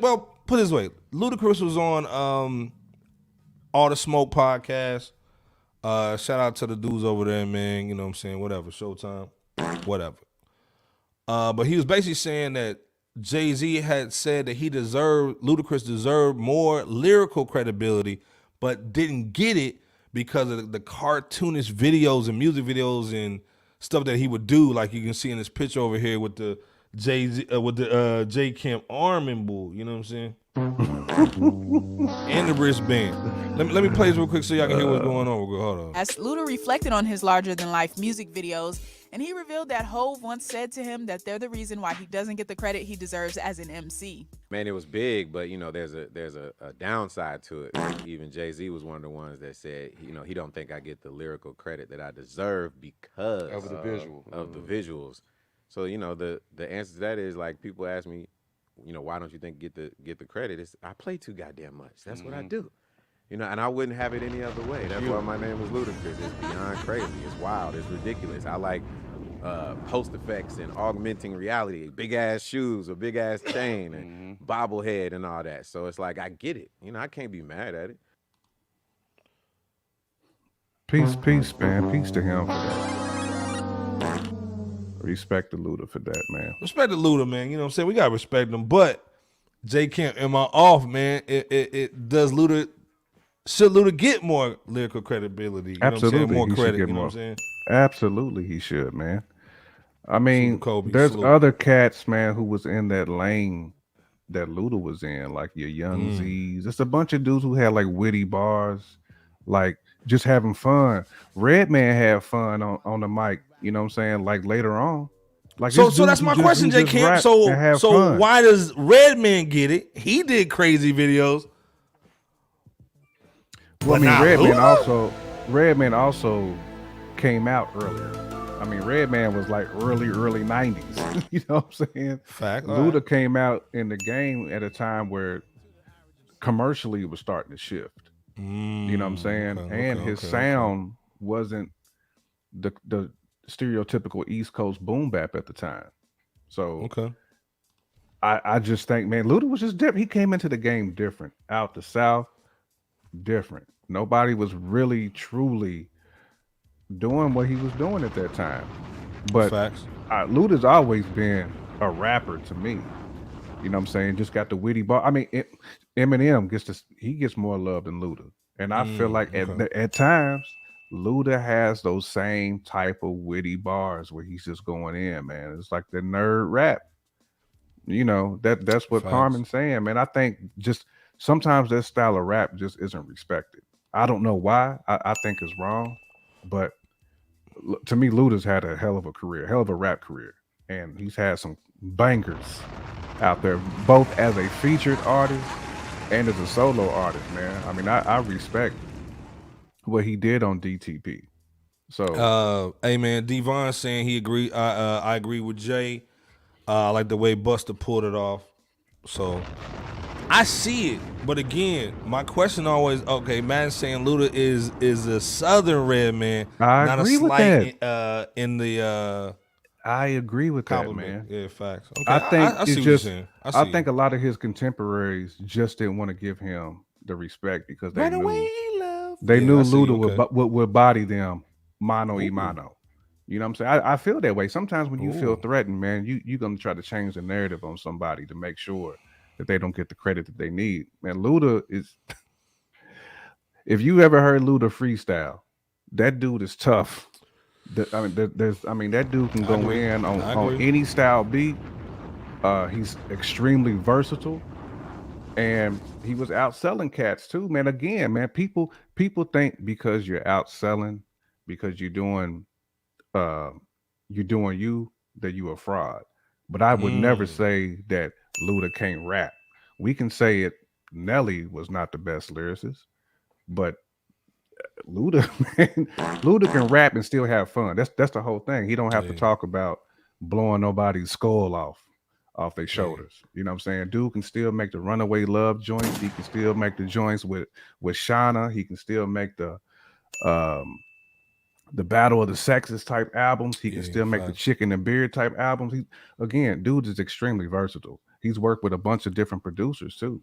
[SPEAKER 5] it this way, Ludacris was on All the Smoke podcast. Shout out to the dudes over there, man. You know what I'm saying? Whatever, Showtime, whatever. But he was basically saying that Jay-Z had said that Ludacris deserved more lyrical credibility, but didn't get it because of the cartoonish videos and music videos and stuff that he would do. Like you can see in this picture over here with the Jay-Z, with the J Camp arm and bull. You know what I'm saying? And the wristband. Let me play this real quick so y'all can hear what's going on. Hold on.
[SPEAKER 6] As Luda reflected on his larger-than-life music videos, and he revealed that Hov once said to him that they're the reason why he doesn't get the credit he deserves as an MC.
[SPEAKER 7] Man, it was big, but you know, there's a downside to it. Even Jay-Z was one of the ones that said, you know, he don't think I get the lyrical credit that I deserve because
[SPEAKER 8] of the visual.
[SPEAKER 7] Of the visuals. So, you know, the answer to that is, like, people ask me, you know, why don't you think get the credit? It's I play too goddamn much. That's what I do. You know, and I wouldn't have it any other way. That's why my name was Ludacris. It's beyond crazy. It's wild. It's ridiculous. I like post effects and augmenting reality, big ass shoes, a big ass chain, and bobblehead and all that. So it's like I get it. You know, I can't be mad at it.
[SPEAKER 3] Peace, man. Peace to him for that. Respect to Luda for that, man.
[SPEAKER 5] Respect to Luda, man. You know what I'm saying? We gotta respect him. But J Camp, am I off, man? It does Luda. Should Luda get more lyrical credibility? You
[SPEAKER 3] Absolutely,
[SPEAKER 5] know what I'm saying? More
[SPEAKER 3] he
[SPEAKER 5] credit.
[SPEAKER 3] should get
[SPEAKER 5] You know
[SPEAKER 3] more.
[SPEAKER 5] what I'm saying?
[SPEAKER 3] Absolutely, he should, man. I mean,
[SPEAKER 5] Kobe,
[SPEAKER 3] there's
[SPEAKER 5] salute.
[SPEAKER 3] other cats, man, who was in that lane that Luda was in, like your Young Z's. It's a bunch of dudes who had like witty bars, like just having fun. Redman had fun on the mic. You know what I'm saying? Like later on. Like
[SPEAKER 5] So
[SPEAKER 3] this
[SPEAKER 5] that's
[SPEAKER 3] dude
[SPEAKER 5] my
[SPEAKER 3] who
[SPEAKER 5] question, J
[SPEAKER 3] just
[SPEAKER 5] Camp.
[SPEAKER 3] rap and have
[SPEAKER 5] So
[SPEAKER 3] fun.
[SPEAKER 5] why does Redman get it? He did crazy videos.
[SPEAKER 3] Well, I mean,
[SPEAKER 5] But not
[SPEAKER 3] Redman
[SPEAKER 5] Luda?
[SPEAKER 3] also came out earlier. I mean, Redman was like early 90s. You know what I'm saying?
[SPEAKER 5] Fact.
[SPEAKER 3] Luda came out in the game at a time where commercially it was starting to shift. You know what I'm saying? And his sound wasn't the stereotypical East Coast boom bap at the time. So I just think, man, Luda was just different. He came into the game different. Out the South, different. Nobody was really truly doing what he was doing at that time. But Luda's always been a rapper to me. You know what I'm saying? Just got the witty bar. I mean, Eminem gets more love than Luda. And I feel like at times Luda has those same type of witty bars where he's just going in, man. It's like the nerd rap. You know, that's what Carmen's saying, man. I think just sometimes that style of rap just isn't respected. I don't know why. I think it's wrong. But to me, Luda's had a hell of a career, hell of a rap career. And he's had some bangers out there, both as a featured artist and as a solo artist, man. I mean, I respect what he did on DTP. So,
[SPEAKER 5] hey man, Devon saying he agree. I agree with Jay. I like the way Busta pulled it off. So I see it, but again, my question always, okay, man saying Luda is a Southern Redman, not
[SPEAKER 3] agree
[SPEAKER 5] a
[SPEAKER 3] with
[SPEAKER 5] slight
[SPEAKER 3] that.
[SPEAKER 5] In the
[SPEAKER 3] I agree with
[SPEAKER 5] compliment.
[SPEAKER 3] that, man.
[SPEAKER 5] Yeah, facts. Okay,
[SPEAKER 3] I think
[SPEAKER 5] I see what
[SPEAKER 3] it's
[SPEAKER 5] you're
[SPEAKER 3] just.
[SPEAKER 5] saying.
[SPEAKER 3] I think a lot of his contemporaries just didn't want to give him the respect because they knew Luda would body them mano y mano. You know what I'm saying? I feel that way. Sometimes when you feel threatened, man, you're going to try to change the narrative on somebody to make sure that they don't get the credit that they need. Man, Luda is... If you ever heard Luda freestyle, that dude is tough. That dude can go in on any style beat. He's extremely versatile. And he was outselling cats too, man. Again, man, people think because you're outselling, because you're doing you, that you a fraud. But I would never say that Luda can't rap. We can say it. Nelly was not the best lyricist, but Luda, man, Luda can rap and still have fun. That's the whole thing. He don't have to talk about blowing nobody's skull off their shoulders. You know what I'm saying? Dude can still make the Runaway Love joints. He can still make the joints with Shauna. He can still make the Battle of the Sexes type albums. He can still make the Chicken and Beard type albums. Dude is extremely versatile. He's worked with a bunch of different producers too.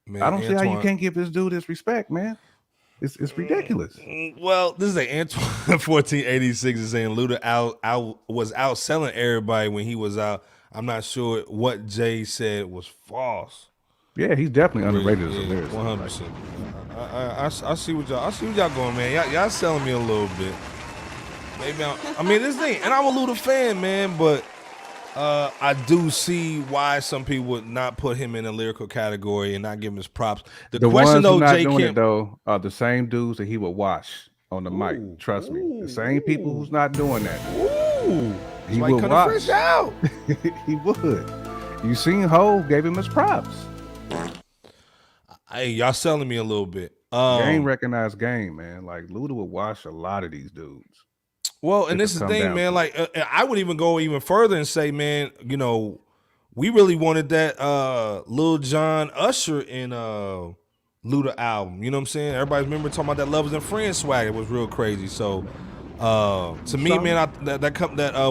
[SPEAKER 3] Man, I don't see how you can't give this dude his respect, man. It's ridiculous.
[SPEAKER 5] Well, this is Antoine 1486 is saying Luda was outselling everybody when he was out. I'm not sure what Jay said was false.
[SPEAKER 3] Yeah, he's definitely underrated as a lyricist.
[SPEAKER 5] 100%. I see what y'all going, man. Y'all selling me a little bit. Maybe this thing, and I'm a Luda fan, man, but I do see why some people would not put him in a lyrical category and not give him his props. The question
[SPEAKER 3] ones
[SPEAKER 5] though,
[SPEAKER 3] who not
[SPEAKER 5] Jay
[SPEAKER 3] doing
[SPEAKER 5] Kim,
[SPEAKER 3] it though are the same dudes that he would wash on the mic. Trust me, the same people who's not doing that. He would wash. Out. He would. You seen Hov gave him his props.
[SPEAKER 5] Hey, y'all selling me a little bit.
[SPEAKER 3] Game recognized game, man. Like Luda would wash a lot of these dudes.
[SPEAKER 5] Well, and this is the thing, man. Like, I would even go even further and say, man, you know, we really wanted that Lil Jon Usher in Luda album. You know what I'm saying? Everybody remember talking about that Lovers and Friends swag. It was real crazy. So, to me, man, that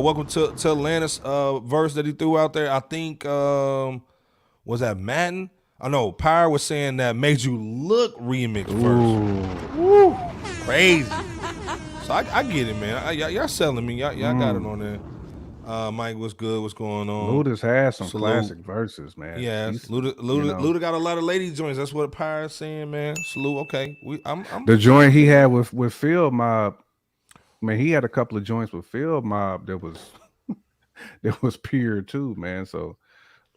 [SPEAKER 5] Welcome to Atlantis verse that he threw out there, I think was that Madden? I know Pyre was saying that Made You Look remix verse. Woo. Crazy. So I get it, man. Y'all selling me. Y'all got it on there. Mike, what's good? What's going on?
[SPEAKER 3] Luda's had some classic verses, man.
[SPEAKER 5] Yeah, Luda got a lot of lady joints. That's what Pyre is saying, man. Salute. Okay, I'm
[SPEAKER 3] the joint he had with Field Mob. Man, he had a couple of joints with Field Mob that was pure too, man. So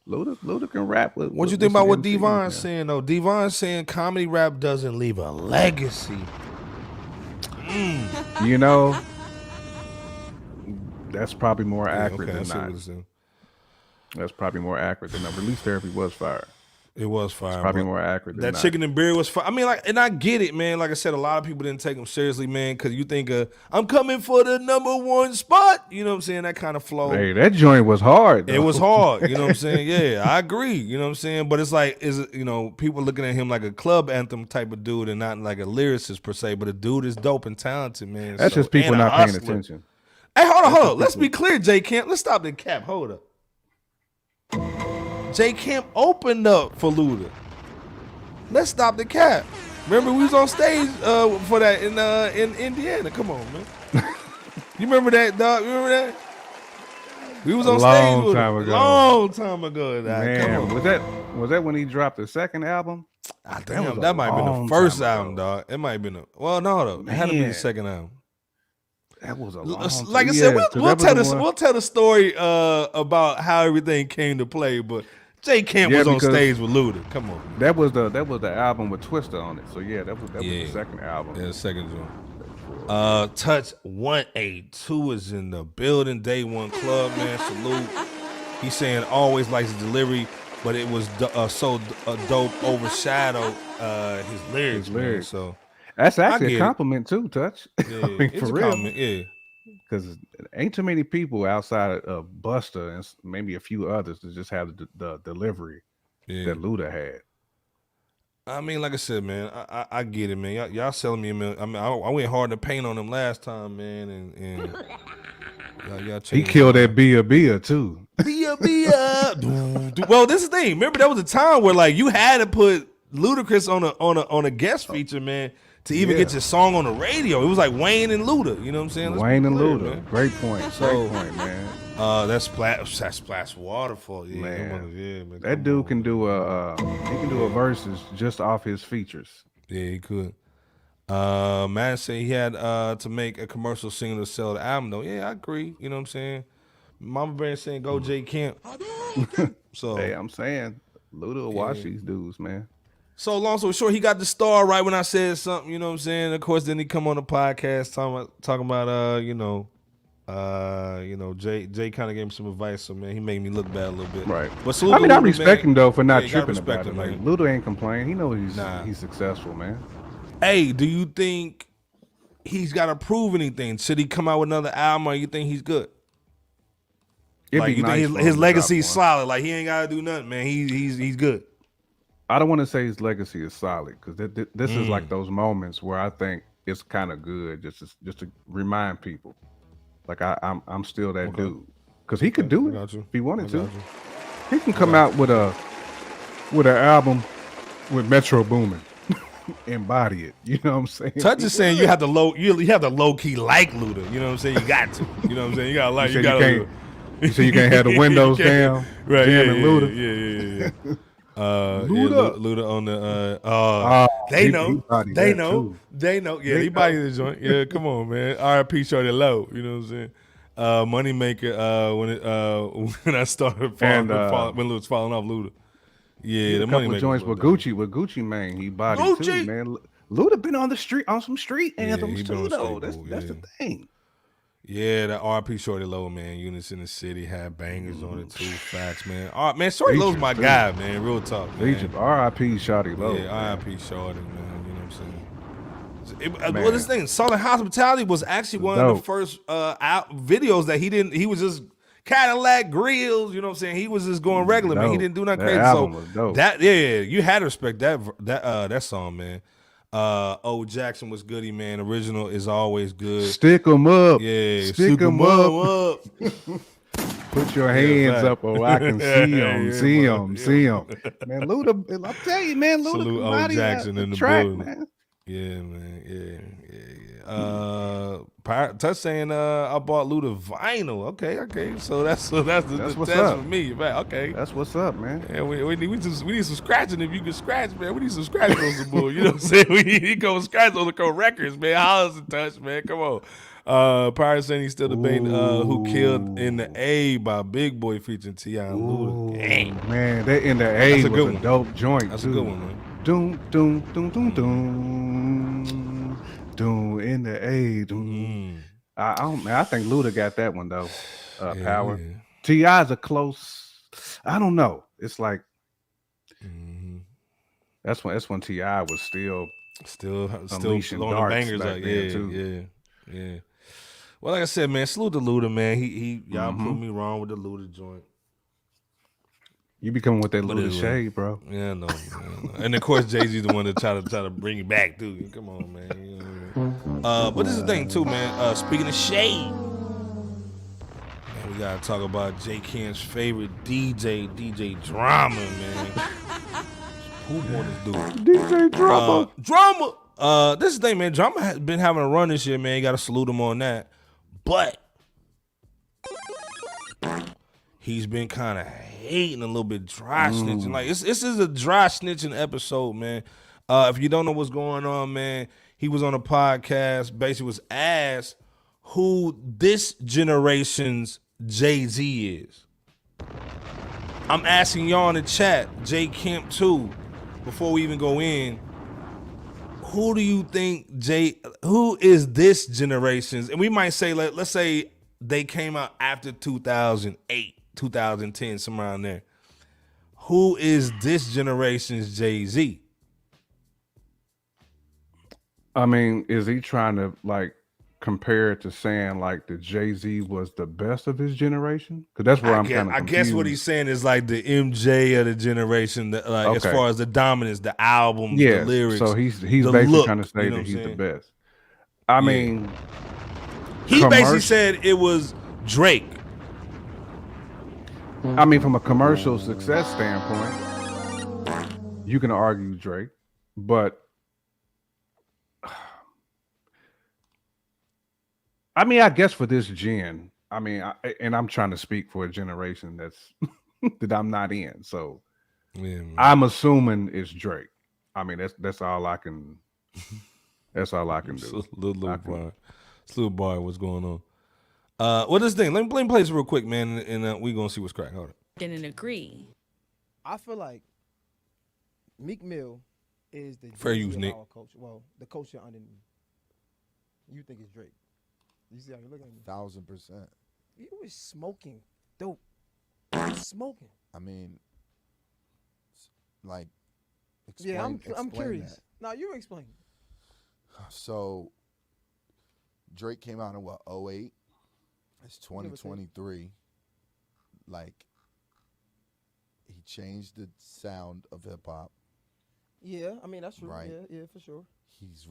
[SPEAKER 3] Luda can rap.
[SPEAKER 5] What you think about what Devon's saying though? Devon's saying comedy rap doesn't leave a legacy.
[SPEAKER 3] You know, that's probably more accurate than not. That's probably more accurate than that. Release Therapy was fire.
[SPEAKER 5] It was fire.
[SPEAKER 3] Probably
[SPEAKER 5] but
[SPEAKER 3] more accurate. Than
[SPEAKER 5] that chicken and beer was fire. I mean, like, and I get it, man. Like I said, a lot of people didn't take him seriously, man, because you think I'm coming for the #1 spot. You know what I'm saying? That kind of flow.
[SPEAKER 3] Hey, that joint was hard. Though.
[SPEAKER 5] It was hard. You know what I'm saying? Yeah, I agree. You know what I'm saying? But it's like, people looking at him like a club anthem type of dude and not like a lyricist per se. But a dude is dope and talented, man.
[SPEAKER 3] That's just people not paying attention.
[SPEAKER 5] Hey, hold on. Let's be clear, J Camp. Let's stop the cap. Hold up. J Camp opened up for Luda. Let's stop the cap. Remember, we was on stage for that in Indiana. Come on, man. You remember that, dog? You remember that? We was on stage with him. Long time ago.
[SPEAKER 3] Man, was that when he dropped the second album?
[SPEAKER 5] I think that might have been the first album, dog. It might have been well, no, though. It had to be the second album.
[SPEAKER 3] That was a long time.
[SPEAKER 5] Like I said, we'll tell the story about how everything came to play, but J Camp was on stage with Luda. Come on. Man.
[SPEAKER 3] That was the album with Twista on it. So yeah, that was the second album.
[SPEAKER 5] Yeah, the second one. Touch 182 is in the building. Day One Club, man. Salute. He's saying always likes his delivery, but it was so dope overshadowed his lyrics. Man, so
[SPEAKER 3] that's actually a compliment too, Touch.
[SPEAKER 5] Yeah, I mean, it's for real. Yeah.
[SPEAKER 3] Because ain't too many people outside of Busta and maybe a few others that just have the delivery that Luda had.
[SPEAKER 5] I mean, like I said, man, I get it, man. Y'all selling me a million. I mean, I went hard to paint on him last time, man, and y'all
[SPEAKER 3] he killed that Bia too.
[SPEAKER 5] Bia. Well, this is the thing. Remember, there was a time where like you had to put Ludacris on a guest feature, man, to even get your song on the radio. It was like Wayne and Luda. You know what I'm saying?
[SPEAKER 3] Wayne and Luda. Man. Great point. Great point, man.
[SPEAKER 5] That's Splash Waterfall. Yeah,
[SPEAKER 3] man. That dude can do a verses just off his features.
[SPEAKER 5] Yeah, he could. Man said he had to make a commercial single to sell the album though. Yeah, I agree. You know what I'm saying? Mama Bear saying go J Camp. So
[SPEAKER 3] hey, I'm saying Luda will watch these dudes, man.
[SPEAKER 5] So long story short, he got the star right when I said something, you know what I'm saying? Of course, then he come on the podcast talking about Jay kind of gave him some advice, so man, he made me look bad a little bit.
[SPEAKER 3] Right.
[SPEAKER 5] But
[SPEAKER 3] I mean, I respect him though for not tripping about it.
[SPEAKER 5] Like,
[SPEAKER 3] Luda ain't complaining. He knows he's successful, man.
[SPEAKER 5] Hey, do you think he's got to prove anything? Should he come out with another album, or you think he's good? Like, you think his legacy is solid? Like he ain't got to do nothing, man. He's good.
[SPEAKER 3] I don't want to say his legacy is solid because this is like those moments where I think it's kind of good just to remind people, like I'm still that dude, because he could do it if he wanted to. He can come out with an album with Metro Boomin, embody it. You know what I'm saying?
[SPEAKER 5] Touch is saying you have to low key like Luda. You know what I'm saying? You got to. You know what I'm saying? You got to like.
[SPEAKER 3] You say you can't have the windows down.
[SPEAKER 5] Right?
[SPEAKER 3] Luda.
[SPEAKER 5] Yeah. Luda on the they know. Yeah, he body the joint. Yeah, come on, man. R.I.P. Shorty Low. You know what I'm saying? Moneymaker. When I started when Luda was falling off Luda. Yeah, the
[SPEAKER 3] Moneymaker joints with Gucci Mane. He bodied too, man. Luda been on some street anthems too, though. That's the thing.
[SPEAKER 5] Yeah, the R.P. Shorty Low, man. Units in the City had bangers on it too. Facts, man. Man, Shorty Low's my guy, man. Real talk, man.
[SPEAKER 3] R.I.P. Shorty Low.
[SPEAKER 5] Yeah, R.I.P. Shorty, man. You know what I'm saying? Well, this thing, Southern Hospitality was actually one of the first videos that he was just Cadillac grills. You know what I'm saying? He was just going regular, man. He didn't do nothing crazy.
[SPEAKER 3] Album was dope.
[SPEAKER 5] You had to respect that song, man. Old Jackson was goody, man. Original is always good.
[SPEAKER 3] Stick 'em up.
[SPEAKER 5] Yeah, stick 'em up.
[SPEAKER 3] Put your hands up, I can see them. Man, Luda, I'll tell you, man, Luda.
[SPEAKER 5] Salute Old Jackson in the building.
[SPEAKER 3] Man.
[SPEAKER 5] Yeah, man. Yeah. Touch saying I bought Luda vinyl. Okay. So that's the
[SPEAKER 3] what's
[SPEAKER 5] test
[SPEAKER 3] up
[SPEAKER 5] for me, man. Okay.
[SPEAKER 3] That's what's up, man.
[SPEAKER 5] Yeah, we need some scratching. If you can scratch, man, we need some scratching on some bull. You know what I'm saying? We need to go scratch on the records, man. Hollers in touch, man. Come on. Pirate saying he's still debating Who Killed in the A by Big Boy featuring T.I. and Luda. Dang.
[SPEAKER 3] Man, that in the A was a dope joint.
[SPEAKER 5] That's
[SPEAKER 3] too.
[SPEAKER 5] a good one, man.
[SPEAKER 3] Doom in the A. I think Luda got that one though. Power. T.I.'s a close. I don't know. It's like That's when T.I. was still unleashing
[SPEAKER 5] blowing the
[SPEAKER 3] darts
[SPEAKER 5] bangers
[SPEAKER 3] back
[SPEAKER 5] out.
[SPEAKER 3] then, too.
[SPEAKER 5] Yeah. Well, like I said, man, salute to Luda, man. Y'all proved me wrong with the Luda joint.
[SPEAKER 3] You be coming with that
[SPEAKER 5] But
[SPEAKER 3] Luda
[SPEAKER 5] anyway.
[SPEAKER 3] shade, bro.
[SPEAKER 5] Yeah, no, man. And of course, Jay-Z the one that try to bring it back too. Come on, man. You know what I mean? But this is the thing too, man. Speaking of shade, man, we gotta talk about J. Camp's favorite DJ Drama, man. Who bought this dude?
[SPEAKER 3] DJ Drama.
[SPEAKER 5] Drama. This is the thing, man. Drama has been having a run this year, man. You gotta salute him on that. But he's been kind of hating a little bit, dry snitching. Like this is a dry snitching episode, man. If you don't know what's going on, man, he was on a podcast. Basically, was asked who this generation's Jay-Z is. I'm asking y'all in the chat, J Camp too, before we even go in. Who do you think who is this generation's? And we might say, let's say they came out after 2008, 2010, somewhere around there. Who is this generation's Jay-Z?
[SPEAKER 3] I mean, is he trying to like compare it to saying like the Jay-Z was the best of his generation? Because that's where I'm kind of.
[SPEAKER 5] I guess what he's saying is like the MJ of the generation, as far as the dominance, the albums, the lyrics.
[SPEAKER 3] So he's basically trying to say that he's the best. I mean,
[SPEAKER 5] he basically said it was Drake.
[SPEAKER 3] I mean, from a commercial success standpoint, you can argue Drake, but I mean, I guess for this gen, I mean, and I'm trying to speak for a generation that's that I'm not in, so I'm assuming it's Drake. I mean, that's all I can. That's all I can do.
[SPEAKER 5] Little boy, what's going on? Well, this thing. Let me play this real quick, man, and we gonna see what's cracking. Hold on.
[SPEAKER 8] Didn't agree.
[SPEAKER 1] I feel like Meek Mill is the
[SPEAKER 5] fair
[SPEAKER 1] Jay-Z
[SPEAKER 5] use,
[SPEAKER 1] of
[SPEAKER 5] Nick.
[SPEAKER 1] our culture. Well, the culture underneath. You think it's Drake? You see how you look at me?
[SPEAKER 9] 1,000%.
[SPEAKER 1] He was smoking dope. Smoking.
[SPEAKER 9] I mean, like,
[SPEAKER 1] I'm
[SPEAKER 9] explain
[SPEAKER 1] curious.
[SPEAKER 9] that.
[SPEAKER 1] Now you explain.
[SPEAKER 9] So Drake came out in what, 08? It's 2023. Like, he changed the sound of hip hop.
[SPEAKER 1] Yeah, I mean that's true.
[SPEAKER 9] Right.
[SPEAKER 1] Yeah, for sure.
[SPEAKER 9] He's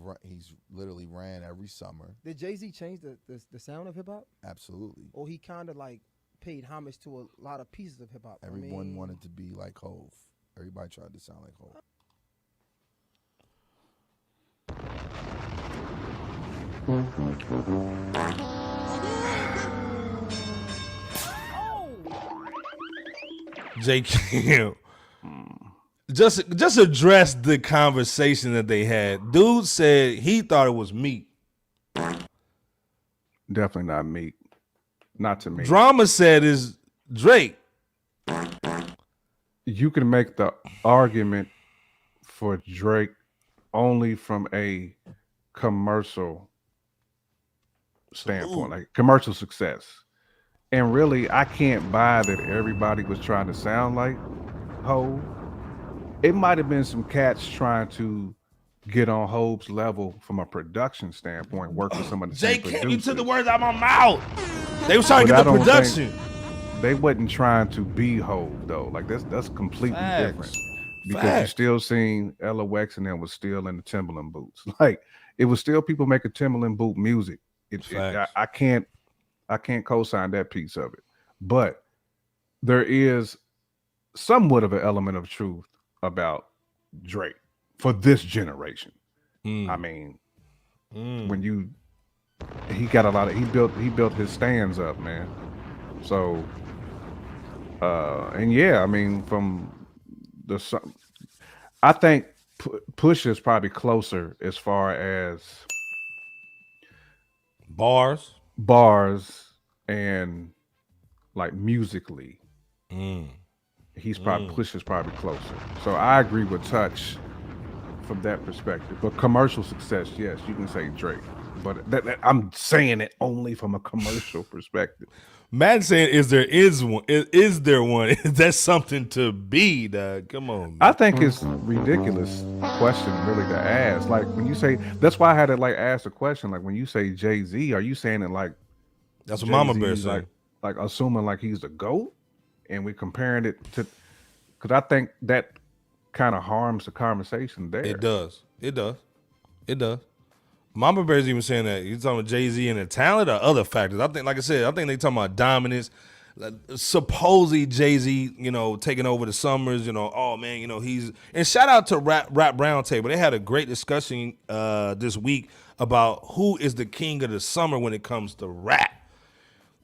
[SPEAKER 9] literally ran every summer.
[SPEAKER 1] Did Jay-Z change the sound of hip hop?
[SPEAKER 9] Absolutely.
[SPEAKER 1] Or he kind of like paid homage to a lot of pieces of hip hop?
[SPEAKER 9] Everyone wanted to be like Hov. Everybody tried to sound like Hov.
[SPEAKER 5] J Camp. Just address the conversation that they had. Dude said he thought it was Meek.
[SPEAKER 3] Definitely not Meek. Not to me.
[SPEAKER 5] Drama said is Drake.
[SPEAKER 3] You can make the argument for Drake only from a commercial standpoint, like commercial success. And really, I can't buy that everybody was trying to sound like Hov. It might have been some cats trying to get on Hope's level from a production standpoint, work with some of the same producers.
[SPEAKER 5] You took the words out of my mouth. They was trying to get the production.
[SPEAKER 3] They wasn't trying to be Hove though. Like that's completely different. Because you still seen LOX and them was still in the Timberland boots. Like it was still people making Timberland boot music. I can't co-sign that piece of it. But there is somewhat of an element of truth about Drake for this generation. I mean, when he got a lot of he built his stands up, man. So and yeah, I mean from I think Push is probably closer as far as bars and like musically. He's probably Push is probably closer. So I agree with Touch from that perspective. But commercial success, yes, you can say Drake. but I'm saying it only from a commercial perspective.
[SPEAKER 5] Matt saying, "Is there one? Is there one? Is that something to be? Dog? Come on, man.
[SPEAKER 3] I think it's a ridiculous question really to ask. Like when you say, that's why I had to like ask the question. Like when you say Jay-Z, are you saying it like
[SPEAKER 5] That's what Mama Bear
[SPEAKER 3] Jay-Z's
[SPEAKER 5] said.
[SPEAKER 3] like assuming like he's the GOAT, and we're comparing it to? Because I think that kind of harms the conversation there.
[SPEAKER 5] It does. Mama Bear's even saying that. You're talking about Jay-Z and the talent or other factors. I think, like I said, I think they talking about dominance. Supposedly Jay-Z, taking over the Summers, oh man, he's, and shout out to Rap Roundtable. They had a great discussion this week about who is the king of the summer when it comes to rap.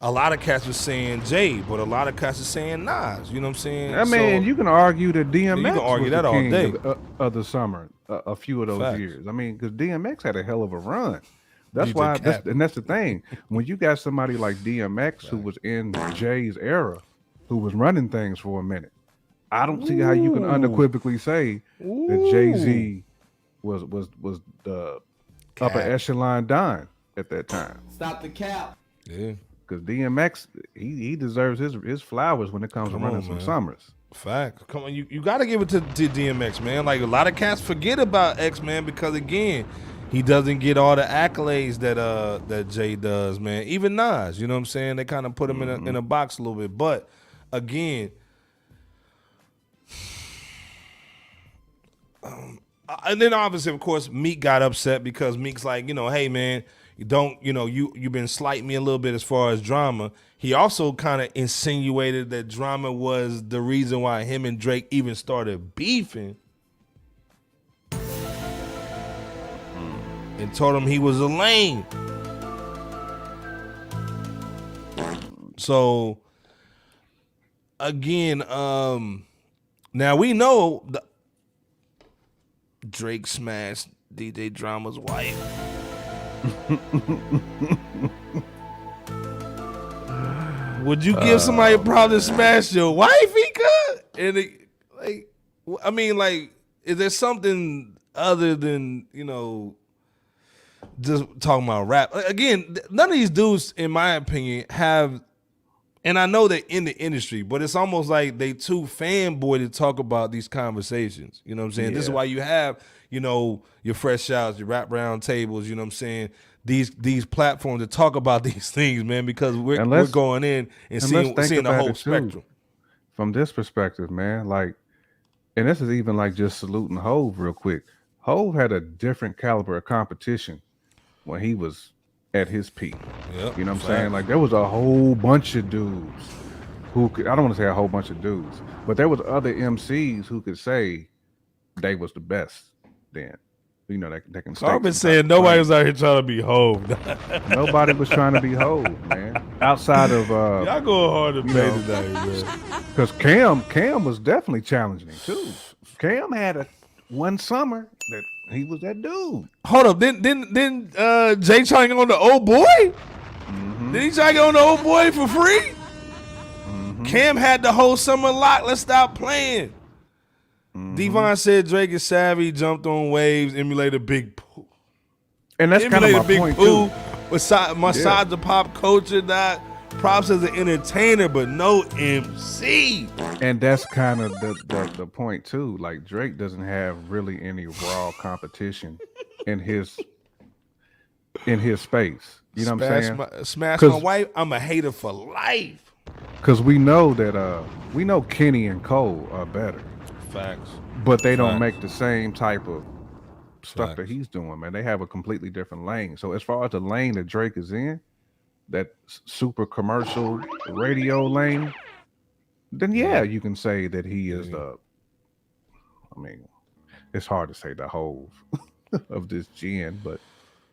[SPEAKER 5] A lot of cats are saying Jay, but a lot of cats are saying Nas. You know what I'm saying?
[SPEAKER 3] I mean, you can argue that DMX
[SPEAKER 5] you can argue
[SPEAKER 3] was
[SPEAKER 5] that
[SPEAKER 3] the
[SPEAKER 5] all
[SPEAKER 3] king
[SPEAKER 5] day.
[SPEAKER 3] of the summer, a few of those
[SPEAKER 5] Facts.
[SPEAKER 3] years. I mean, because DMX had a hell of a run. That's
[SPEAKER 5] He's
[SPEAKER 3] why,
[SPEAKER 5] a cap.
[SPEAKER 3] and that's the thing. When you got somebody like DMX who was in Jay's era, who was running things for a minute, I don't see how you can unequivocally say that Jay-Z was the upper echelon Don at that time.
[SPEAKER 4] Stop the cap.
[SPEAKER 5] Yeah.
[SPEAKER 3] Because DMX, he deserves his flowers when it comes to running some summers.
[SPEAKER 5] Fact. Come on, you got to give it to DMX, man. Like a lot of cats forget about X, man, because again, he doesn't get all the accolades that Jay does, man. Even Nas, you know what I'm saying? They kind of put him in a box a little bit. But again, and then obviously, of course, Meek got upset because Meek's like, hey, man, you've been slighting me a little bit as far as drama. He also kind of insinuated that drama was the reason why him and Drake even started beefing. And told him he was a lame. So again, now we know Drake smashed DJ Drama's wife. Would you give somebody a problem to smash your wife? He could. And is there something other than just talking about rap? Again, none of these dudes, in my opinion, have, and I know they're in the industry, but it's almost like they too fanboy to talk about these conversations. You know what I'm saying? Yeah. This is why you have, your Fresh Shouts, your Rap Round Tables, you know what I'm saying? These platforms to talk about these things, man, because we're going in and seeing the whole spectrum.
[SPEAKER 3] From this perspective, man, like, and this is even like just saluting Hove real quick. Hove had a different caliber of competition when he was at his peak.
[SPEAKER 5] Yep,
[SPEAKER 3] you know what I'm saying? Like there was a whole bunch of dudes who could, I don't want to say a whole bunch of dudes, but there was other MCs who could say they was the best then. They can.
[SPEAKER 5] I've been saying nobody was out here trying to be Hove.
[SPEAKER 3] Nobody was trying to be Hove, man. Outside of
[SPEAKER 5] y'all going hard to play today, man.
[SPEAKER 3] Because Cam was definitely challenging him too. Cam had one summer that he was that dude.
[SPEAKER 5] Hold up, didn't Jay try to get on the old boy? Mm-hmm. Did he try to get on the old boy for free? Mm-hmm. Cam had the whole summer locked. Let's stop playing. Mm-hmm. Devon said Drake is savvy, jumped on waves, emulated Big Pooh.
[SPEAKER 3] And that's kind of my
[SPEAKER 5] Big
[SPEAKER 3] point
[SPEAKER 5] Pooh,
[SPEAKER 3] too.
[SPEAKER 5] Massage the pop culture, not props as an entertainer, but no MC.
[SPEAKER 3] And that's kind of the point too. Like Drake doesn't have really any raw competition in his space. You know what I'm saying?
[SPEAKER 5] Smash my wife. I'm a hater for life.
[SPEAKER 3] Because we know that Kenny and Cole are better.
[SPEAKER 5] Facts.
[SPEAKER 3] But they don't make the same type of stuff that he's doing, man. They have a completely different lane. So as far as the lane that Drake is in, that super commercial radio lane, then yeah, you can say that he is it's hard to say the whole of this gen, but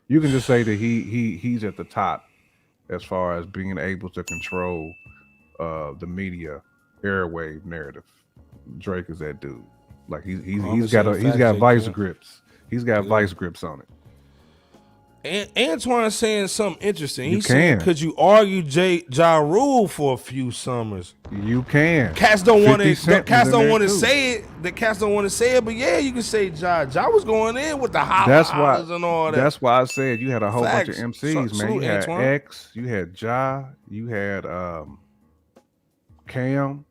[SPEAKER 3] you can just say that he's at the top as far as being able to control the media airwave narrative. Drake is that dude. Like he's got vice grips. He's got vice grips on it.
[SPEAKER 5] Antoine saying something interesting.
[SPEAKER 3] You
[SPEAKER 5] He's saying,
[SPEAKER 3] can.
[SPEAKER 5] could you argue Ja Rule for a few summers?
[SPEAKER 3] You can.
[SPEAKER 5] Cats don't want
[SPEAKER 3] 50
[SPEAKER 5] to.
[SPEAKER 3] Cent
[SPEAKER 5] Cats
[SPEAKER 3] was in
[SPEAKER 5] don't
[SPEAKER 3] there
[SPEAKER 5] want to
[SPEAKER 3] too.
[SPEAKER 5] say it. The cats don't want to say it. But yeah, you can say Ja. Ja was going in with the
[SPEAKER 3] That's why.
[SPEAKER 5] hollers and all that.
[SPEAKER 3] That's why I said you had a whole bunch of
[SPEAKER 5] Facts.
[SPEAKER 3] MCs, man.
[SPEAKER 5] Salute,
[SPEAKER 3] You had
[SPEAKER 5] Antoine.
[SPEAKER 3] X, you had Ja, you had Cam,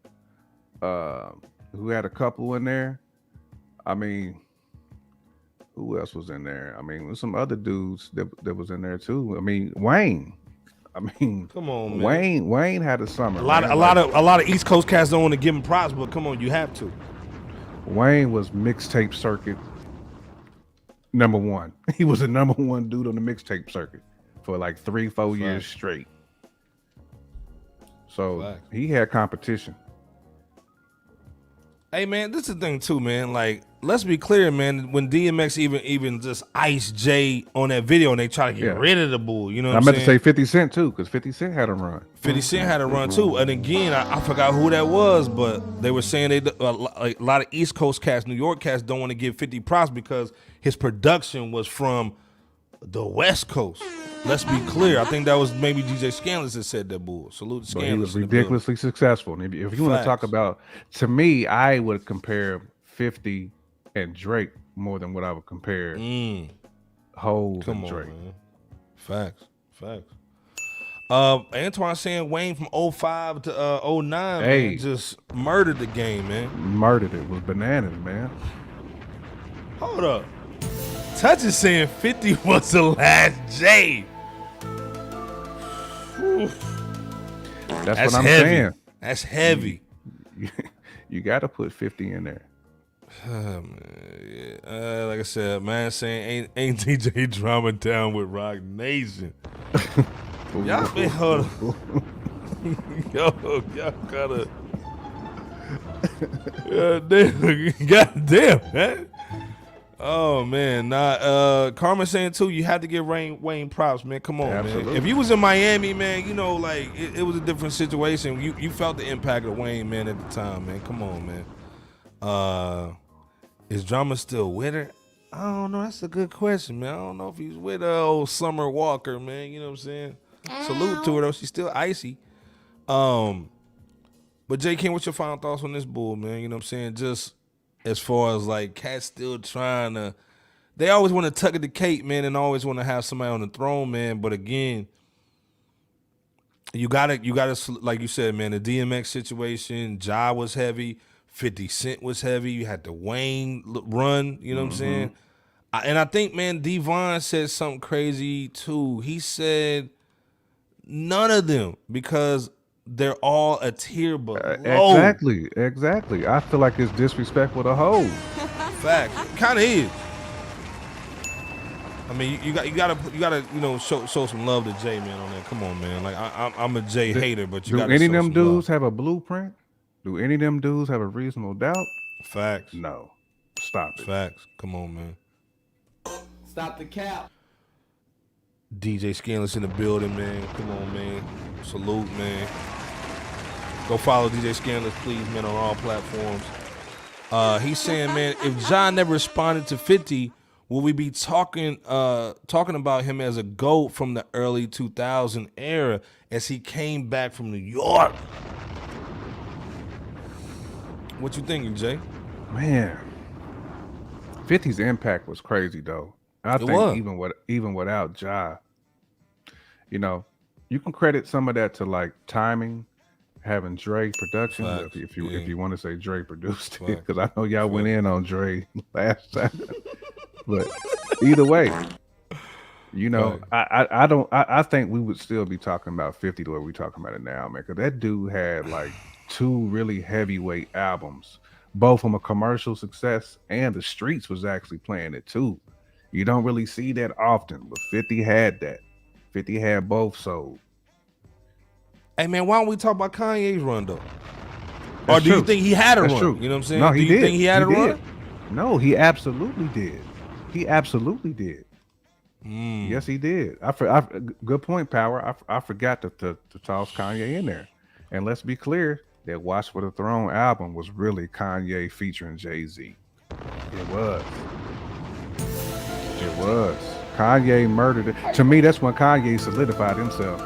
[SPEAKER 3] who had a couple in there. I mean, who else was in there? I mean, there's some other dudes that was in there too. I mean, Wayne. I mean,
[SPEAKER 5] Come on, man.
[SPEAKER 3] Wayne had a summer.
[SPEAKER 5] A lot of East Coast cats don't want to give him props, but come on, you have to.
[SPEAKER 3] Wayne was mixtape circuit #1. He was the #1 dude on the mixtape circuit for like 3-4 years straight. So he had competition.
[SPEAKER 5] Hey man, this is the thing too, man. Like, let's be clear, man. When DMX even just iced Jay on that video and they try to get rid of the bull, you know what I'm
[SPEAKER 3] meant
[SPEAKER 5] saying?
[SPEAKER 3] to say 50 Cent too, because 50 Cent had a run.
[SPEAKER 5] 50 Cent had a run too. And again, I forgot who that was, but they were saying a lot of East Coast cats, New York cats don't want to give 50 props because his production was from the West Coast. Let's be clear. I think that was maybe DJ Scandalous that said that bull. Salute to
[SPEAKER 3] But he
[SPEAKER 5] Scandalous.
[SPEAKER 3] was ridiculously successful. And if you want to talk about, to me, I would compare 50 and Drake more than what I would compare Hov and Drake.
[SPEAKER 5] Man. Facts. Antoine saying Wayne from 05 to 09 man, just murdered the game, man.
[SPEAKER 3] Murdered it. Was bananas, man.
[SPEAKER 5] Hold up. Touch is saying 50 was the last J.
[SPEAKER 3] That's what I'm
[SPEAKER 5] heavy.
[SPEAKER 3] saying.
[SPEAKER 5] That's heavy.
[SPEAKER 3] You got to put 50 in there.
[SPEAKER 5] Man, yeah. Like I said, man saying ain't DJ Drama down with Rock Nation. Y'all been hold on. Y'all gotta. God damn, man. Oh man, Carmen saying too, you had to give Wayne props, man. Come on, man. If you was in Miami, man, you know, like it was a different situation. You felt the impact of Wayne, man, at the time, man. Come on, man. Is Drama still with her? I don't know. That's a good question, man. I don't know if he's with old Summer Walker, man. You know what I'm saying? Salute to her though. She's still icy. But J. King, what's your final thoughts on this bull, man? You know what I'm saying? Just as far as like cats still trying to, they always want to tuck at the cape, man, and always want to have somebody on the throne, man. But again, you gotta, like you said, man, the DMX situation, Ja was heavy, 50 Cent was heavy. You had the Wayne run, you know what I'm saying? And I think, man, Devon said something crazy too. He said none of them, because they're all a tier below.
[SPEAKER 3] Exactly. I feel like it's disrespectful to Hov.
[SPEAKER 5] Fact, kind of is. I mean, you gotta show some love to Jay, man, on that. Come on, man. Like I'm a Jay hater, but you gotta.
[SPEAKER 3] Do any of
[SPEAKER 5] show
[SPEAKER 3] them
[SPEAKER 5] some
[SPEAKER 3] dudes
[SPEAKER 5] love.
[SPEAKER 3] have a blueprint? Do any of them dudes have a reasonable doubt?
[SPEAKER 5] Facts.
[SPEAKER 3] No. Stop it.
[SPEAKER 5] Facts. Come on, man.
[SPEAKER 4] Stop the cap.
[SPEAKER 5] DJ Scandalous in the building, man. Come on, man. Salute, man. Go follow DJ Scandalous, please, man, on all platforms. He's saying, man, if John never responded to 50, will we be talking about him as a GOAT from the early 2000 era as he came back from New York? What you thinking, Jay?
[SPEAKER 3] Man, 50's impact was crazy though. I think even without Ja, you know, you can credit some of that to like timing, having Dre production. If you want to say Dre produced it, because I know y'all went in on Dre last time. But either way, you know, I think we would still be talking about 50 the way we talking about it now, man. Because that dude had like 2 really heavyweight albums, both from a commercial success, and the streets was actually playing it too. You don't really see that often, but 50 had that. 50 had both sold.
[SPEAKER 5] Hey man, why don't we talk about Kanye's run though? Or do you think he had a run?
[SPEAKER 3] True.
[SPEAKER 5] You know what I'm saying?
[SPEAKER 3] No, he did.
[SPEAKER 5] Do you think he had a run?
[SPEAKER 3] No, he absolutely did. He absolutely did. Yes, he did. Good point, Power. I forgot to toss Kanye in there. And let's be clear, that Watch for the Throne album was really Kanye featuring Jay-Z. It was. Kanye murdered it. To me, that's when Kanye solidified himself.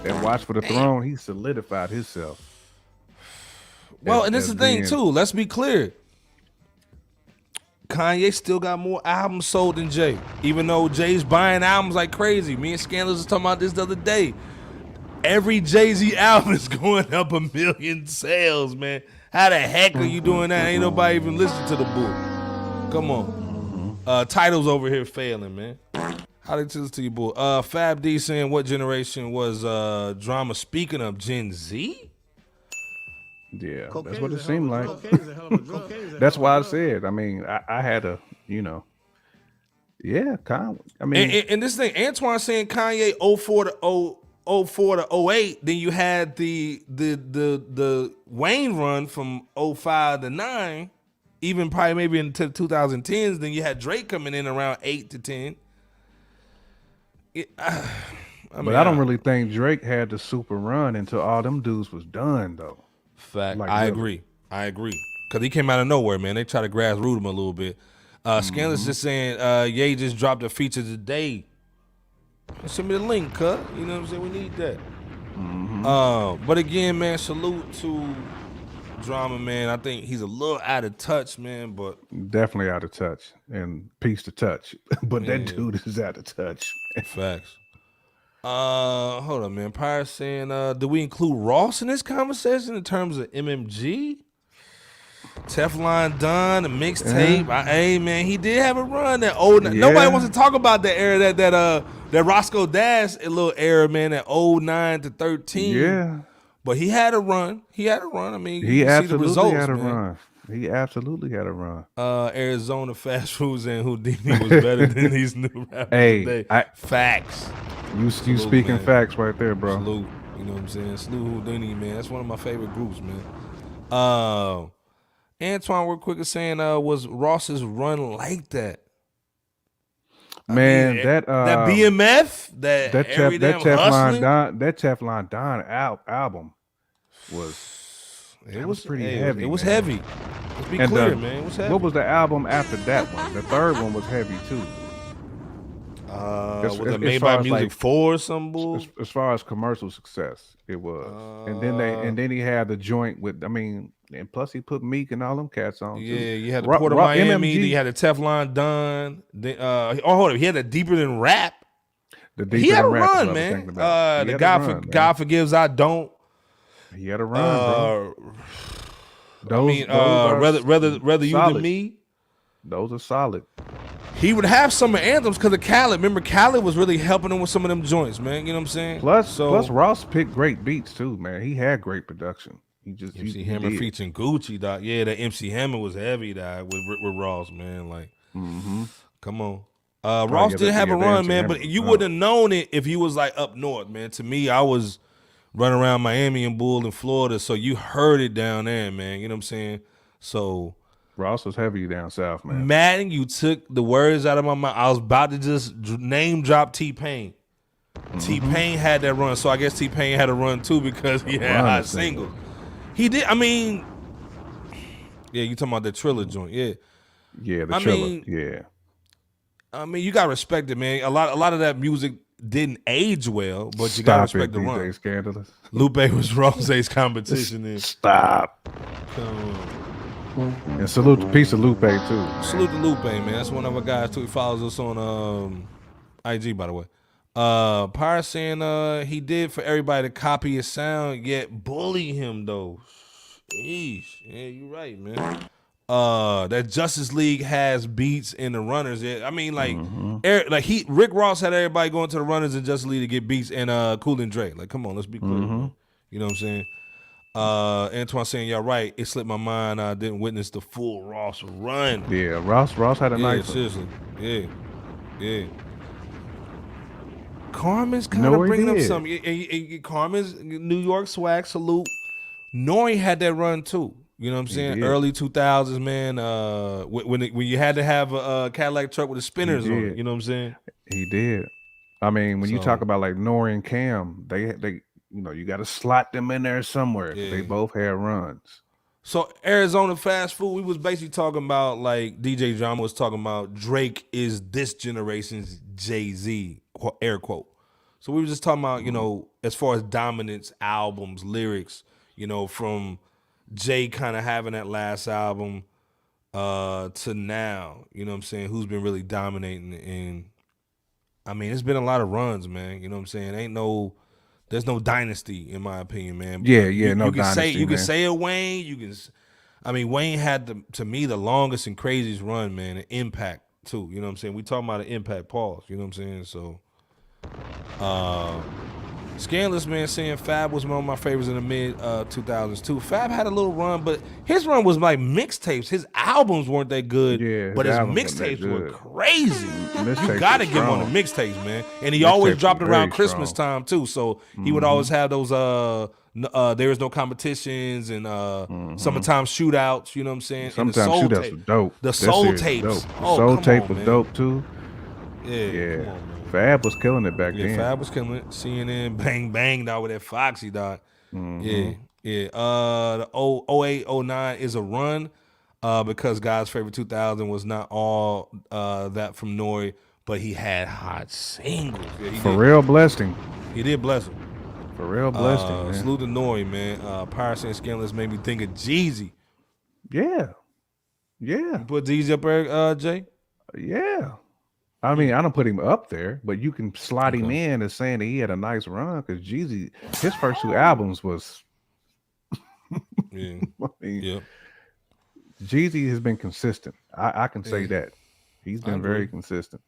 [SPEAKER 3] That Watch for the Throne, he solidified himself.
[SPEAKER 5] Well, and this is the thing too. Let's be clear. Kanye still got more albums sold than Jay, even though Jay's buying albums like crazy. Me and Scandalous was talking about this the other day. Every Jay-Z album is going up 1 million sales, man. How the heck are you doing that? Ain't nobody even listening to the book. Come on. Titles over here failing, man. How they listen to you, boy? Fab D saying, what generation was drama? Speaking of Gen Z?
[SPEAKER 3] Yeah, that's what it seemed like. That's why I said. I mean, I had a, yeah, kind of. I mean,
[SPEAKER 5] and this thing, Antoine saying Kanye 04 to 08. Then you had the Wayne run from 05 to 9, even probably maybe into the 2010s. Then you had Drake coming in around 8 to 10.
[SPEAKER 3] I don't really think Drake had the super run until all them dudes was done, though.
[SPEAKER 5] Fact. Like, I agree. Because he came out of nowhere, man. They try to grassroot him a little bit. Scandalous just saying, Ye just dropped a feature today. Send me the link, cut. You know what I'm saying? We need that. But again, man, salute to Drama, man. I think he's a little out of touch, man, but
[SPEAKER 3] definitely out of touch. And peace to touch. But that dude is out of touch.
[SPEAKER 5] Facts. Hold on, man. Pyre saying, do we include Ross in this conversation in terms of MMG? Teflon Don, a mixtape. Hey, man, he did have a run that old. Nobody wants to talk about that era, that Roscoe Dash little era, man, that 09 to 13.
[SPEAKER 3] Yeah.
[SPEAKER 5] But he had a run. I mean,
[SPEAKER 3] he absolutely
[SPEAKER 5] see the results,
[SPEAKER 3] had a
[SPEAKER 5] man.
[SPEAKER 3] run. He absolutely had a run.
[SPEAKER 5] Arizona Fast Foods and Houdini was better than these new rappers today. Facts.
[SPEAKER 3] You speaking facts right there, bro.
[SPEAKER 5] Salute. You know what I'm saying? Salute Houdini, man. That's one of my favorite groups, man. Antoine, real quick, is saying, was Ross's run like that?
[SPEAKER 3] Man,
[SPEAKER 5] that BMF, that
[SPEAKER 3] Teflon Don album was pretty heavy.
[SPEAKER 5] It was heavy. Let's be clear, man. It was heavy.
[SPEAKER 3] What was the album after that one? The third one was heavy too.
[SPEAKER 5] Was it Made by Music 4 or some bull?
[SPEAKER 3] As far as commercial success, it was. And then he had the joint with, and plus he put Meek and all them cats on.
[SPEAKER 5] Yeah,
[SPEAKER 3] too.
[SPEAKER 5] you had the Port of Miami. Then you had the Teflon Don. Hold on, he had a Deeper Than Rap. He had a run, man. The God Forgives I Don't.
[SPEAKER 3] He had a run, bro.
[SPEAKER 5] Rather You Than Me.
[SPEAKER 3] Those are solid.
[SPEAKER 5] He would have some anthems because of Khaled. Remember, Khaled was really helping him with some of them joints, man. You know what I'm saying?
[SPEAKER 3] Plus Ross picked great beats too, man. He had great production.
[SPEAKER 5] MC Hammer featuring Gucci, dog. Yeah, that MC Hammer was heavy, dog, with Ross, man. Like, come on. Ross did have a run, man, but you wouldn't have known it if he was like up north, man. To me, I was running around Miami and Bull in Florida, so you heard it down there, man. You know what I'm saying? So
[SPEAKER 3] Ross was heavy down south, man.
[SPEAKER 5] Madden, you took the words out of my mouth. I was about to just name drop T-Pain. T-Pain had that run, so I guess T-Pain had a run too because he had hot singles. He did. I mean, yeah, you talking about the Triller joint? Yeah,
[SPEAKER 3] the Triller. Yeah.
[SPEAKER 5] I mean, you gotta respect it, man. A lot of that music didn't age well, but you gotta respect the run.
[SPEAKER 3] Scandalous.
[SPEAKER 5] Lupe was Rose's competition. Then
[SPEAKER 3] stop. And salute to piece of Lupe too.
[SPEAKER 5] Salute to Lupe, man. That's one of our guys too. He follows us on IG, by the way. Pyre saying he did for everybody to copy his sound, yet bully him though. Sheesh. Yeah, you're right, man. That Justice League has beats in the runners. Yeah, I mean, like, Rick Ross had everybody going to the runners and Justice League to get beats and Cool and Dre. Like, come on, let's be clear. You know what I'm saying? Antoine saying, y'all right. It slipped my mind. I didn't witness the full Ross run.
[SPEAKER 3] Yeah, Ross had a nice one.
[SPEAKER 5] Seriously. Yeah. Carmen's kind of bringing up something. Carmen's New York swag, salute. Nori had that run too. You know what I'm saying? Early 2000s, man. When you had to have a Cadillac truck with the spinners on it. You know what I'm saying?
[SPEAKER 3] He did. I mean, when you talk about like Nori and Cam, they you got to slot them in there somewhere. Yeah. They both had runs.
[SPEAKER 5] So Arizona fast food, we was basically talking about like DJ Drama was talking about Drake is this generation's Jay-Z, air quote. So we were just talking about, you know, as far as dominance, albums, lyrics, you know, from Jay kind of having that last album to now, you know what I'm saying, who's been really dominating. And I mean, it's been a lot of runs, man. You know what I'm saying? There's no dynasty in my opinion, man.
[SPEAKER 3] Yeah,
[SPEAKER 5] you
[SPEAKER 3] no
[SPEAKER 5] can
[SPEAKER 3] dynasty,
[SPEAKER 5] You can
[SPEAKER 3] man.
[SPEAKER 5] say a Wayne. Wayne had to me the longest and craziest run, man. An impact too. You know what I'm saying? We talking about an impact pause. You know what I'm saying? So, Scandalous, man, saying Fab was one of my favorites in the mid 2000s too. Fab had a little run, but his run was like mixtapes. His albums weren't that good, but his mixtapes were crazy. You gotta give him on the mixtapes, man. And he always dropped around Christmas time too, so he would always have those there is no competitions and summertime shootouts. You know what I'm saying?
[SPEAKER 3] Sometimes shootouts were dope.
[SPEAKER 5] The soul tapes.
[SPEAKER 3] The soul tape was dope too.
[SPEAKER 5] Yeah. Come on, man.
[SPEAKER 3] Fab was killing it back then.
[SPEAKER 5] Fab was killing it. CNN, bang, bang, dog, with that Foxy, dog. Yeah. The 08, 09 is a run because God's Favorite 2000 was not all that from Nori, but he had hot singles. Yeah,
[SPEAKER 3] For real, blessed him.
[SPEAKER 5] He did bless him.
[SPEAKER 3] For real, blessed him, man.
[SPEAKER 5] Salute to Nori, man. Piracy and Scandalous made me think of Jeezy.
[SPEAKER 3] Yeah.
[SPEAKER 5] You put Jeezy up there, Jay?
[SPEAKER 3] Yeah. I mean, I don't put him up there, but you can slot him in as saying that he had a nice run because Jeezy, his first two albums was. Jeezy has been consistent. I can say that. He's been very consistent.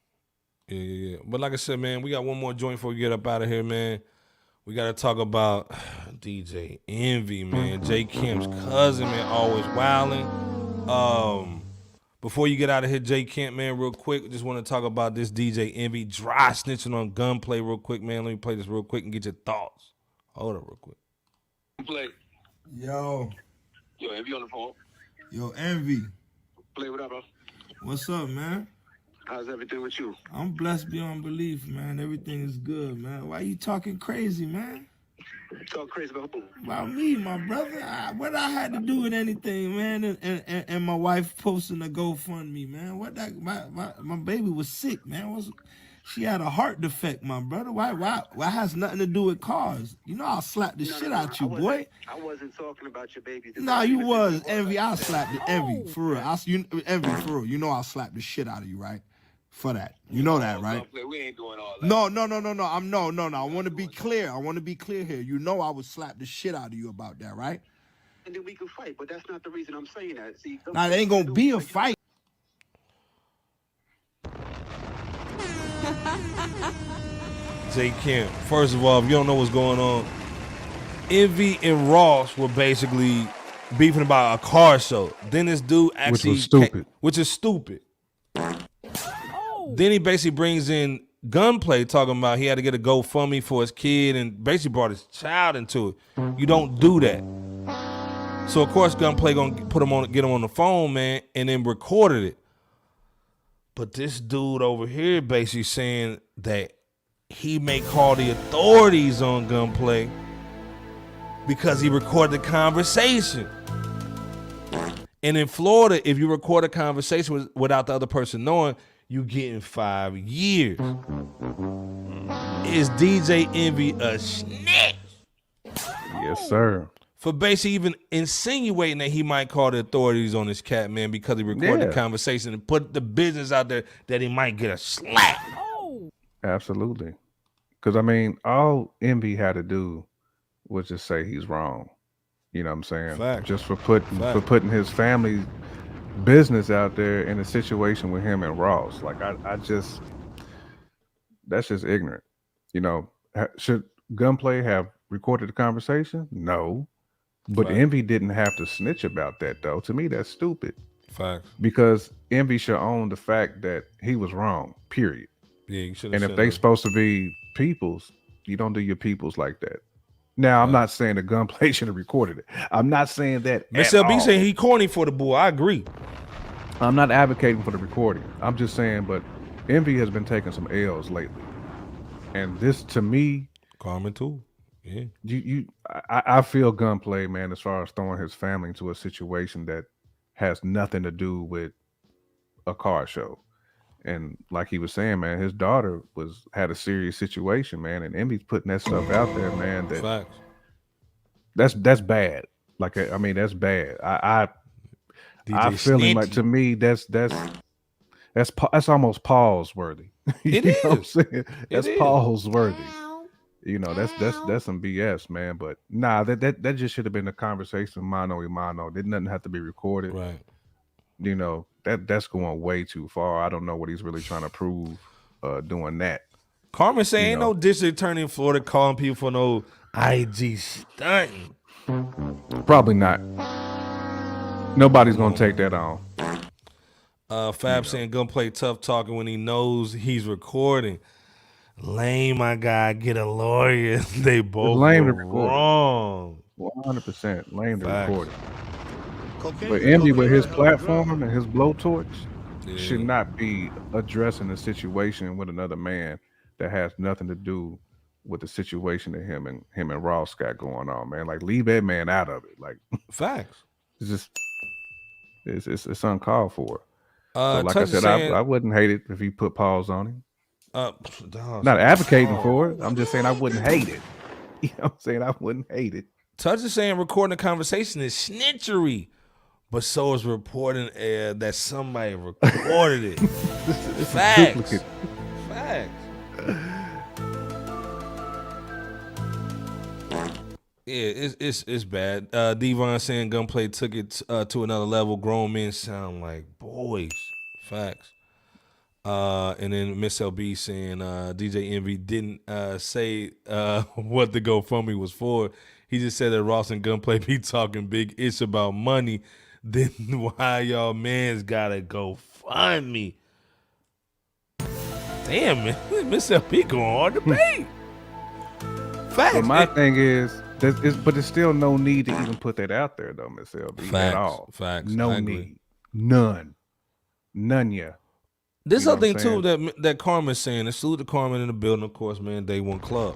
[SPEAKER 5] Yeah. But like I said, man, we got one more joint before we get up out of here, man. We got to talk about DJ Envy, man. J. Kemp's cousin, man, always wilding. Before you get out of here, J. Kemp, man, real quick, just want to talk about this DJ Envy dry snitching on Gunplay real quick, man. Let me play this real quick and get your thoughts. Hold up real quick.
[SPEAKER 8] Play.
[SPEAKER 1] Yo,
[SPEAKER 8] Envy on the phone.
[SPEAKER 1] Yo, Envy.
[SPEAKER 8] Play, what up, bro?
[SPEAKER 1] What's up, man?
[SPEAKER 8] How's everything with you?
[SPEAKER 1] I'm blessed beyond belief, man. Everything is good, man. Why you talking crazy, man?
[SPEAKER 8] Talk crazy about who?
[SPEAKER 1] About me, my brother. What I had to do with anything, man, and my wife posting a GoFundMe, man. My baby was sick, man. She had a heart defect, my brother. Why has nothing to do with cars? You know I'll slap the shit out you, boy.
[SPEAKER 8] I wasn't talking about your baby.
[SPEAKER 1] Nah, you was, Envy. I'll slap the Envy, for real. Envy, for real. You know I'll slap the shit out of you, right? For that. You know that, right?
[SPEAKER 8] We ain't doing all that.
[SPEAKER 1] No. I want to be clear. Here. You know I would slap the shit out of you about that, right?
[SPEAKER 8] And then we can fight, but that's not the reason I'm saying that. See,
[SPEAKER 1] now, there ain't going to be a fight.
[SPEAKER 5] J. Kemp, first of all, if you don't know what's going on, Envy and Ross were basically beefing about a car show. Then this dude actually... Which is stupid. Then he basically brings in Gunplay talking about he had to get a GoFundMe for his kid and basically brought his child into it. You don't do that. So of course Gunplay gonna get him on the phone, man, and then recorded it. But this dude over here basically saying that he may call the authorities on Gunplay because he recorded the conversation. And in Florida, if you record a conversation without the other person knowing, you getting 5 years. Is DJ Envy a snitch?
[SPEAKER 3] Yes, sir.
[SPEAKER 5] For basically even insinuating that he might call the authorities on this cat, man, because he recorded the conversation and put the business out there that he might get a slap.
[SPEAKER 3] Absolutely. Because, I mean, all Envy had to do was just say he's wrong. You know what I'm saying?
[SPEAKER 5] Fact.
[SPEAKER 3] Just for putting his family business out there in a situation with him and Ross. Like, I just, that's just ignorant. You know, should Gunplay have recorded the conversation? No. But Envy didn't have to snitch about that, though. To me, that's stupid.
[SPEAKER 5] Facts.
[SPEAKER 3] Because Envy should own the fact that he was wrong, period.
[SPEAKER 5] Yeah, you should.
[SPEAKER 3] And if they supposed to be peoples, you don't do your peoples like that. Now, I'm not saying the Gunplay should have recorded it. I'm not saying that.
[SPEAKER 5] Miss LB saying he corny for the boy. I agree.
[SPEAKER 3] I'm not advocating for the recording. I'm just saying, but Envy has been taking some L's lately. And this, to me,
[SPEAKER 5] Carmen too. Yeah.
[SPEAKER 3] I feel Gunplay, man, as far as throwing his family into a situation that has nothing to do with a car show. And like he was saying, man, his daughter had a serious situation, man, and Envy's putting that stuff out there, man.
[SPEAKER 5] Facts.
[SPEAKER 3] That's bad. Like I mean, that's bad. I
[SPEAKER 5] DJ
[SPEAKER 3] feeling like,
[SPEAKER 5] snitching.
[SPEAKER 3] to me that's almost pause worthy.
[SPEAKER 5] It
[SPEAKER 3] You know what I'm
[SPEAKER 5] is.
[SPEAKER 3] saying? That's
[SPEAKER 5] is.
[SPEAKER 3] pause worthy. You know, that's some BS, man. But nah, that just should have been a conversation, mano y mano. Did nothing have to be recorded.
[SPEAKER 5] Right.
[SPEAKER 3] You know, that's going way too far. I don't know what he's really trying to prove doing that.
[SPEAKER 5] Carmen saying ain't no district attorney in Florida calling people for no IG stunting.
[SPEAKER 3] Probably not. Nobody's gonna take that on.
[SPEAKER 5] Fab saying Gunplay tough talking when he knows he's recording. Lame, my guy, get a lawyer. They both
[SPEAKER 3] lame to
[SPEAKER 5] were
[SPEAKER 3] record.
[SPEAKER 5] wrong.
[SPEAKER 3] 100% lame to
[SPEAKER 5] Facts.
[SPEAKER 3] record it. But Envy with his platform and his blowtorch should not be addressing a situation with another man that has nothing to do with the situation that him and Ross got going on, man. Like, leave that man out of it. Like,
[SPEAKER 5] facts.
[SPEAKER 3] It's just it's uncalled for. So like I
[SPEAKER 5] Touch
[SPEAKER 3] said,
[SPEAKER 5] saying,
[SPEAKER 3] I wouldn't hate it if he put pause on him.
[SPEAKER 5] dog,
[SPEAKER 3] Not advocating for it. I'm just saying I wouldn't hate it. You know what I'm saying? I wouldn't hate it.
[SPEAKER 5] Touch is saying recording a conversation is snitchery, but so is reporting that somebody recorded it. Facts. Facts. Yeah, it's bad. Devon saying Gunplay took it to another level. Grown men sound like boys. Facts. And then Miss LB saying DJ Envy didn't say what the GoFundMe was for. He just said that Ross and Gunplay be talking big ish about money. Then why y'all mans gotta GoFundMe? Damn, man. Miss LB going hard to pay. Facts.
[SPEAKER 3] But my thing is, but there's still no need to even put that out there, though, Miss LB, at all.
[SPEAKER 5] Facts.
[SPEAKER 3] No need. None. Yeah.
[SPEAKER 5] This
[SPEAKER 3] You know
[SPEAKER 5] other
[SPEAKER 3] what
[SPEAKER 5] thing
[SPEAKER 3] I'm
[SPEAKER 5] too that Carmen's saying, and salute to Carmen in the building, of course, man, Day One Club.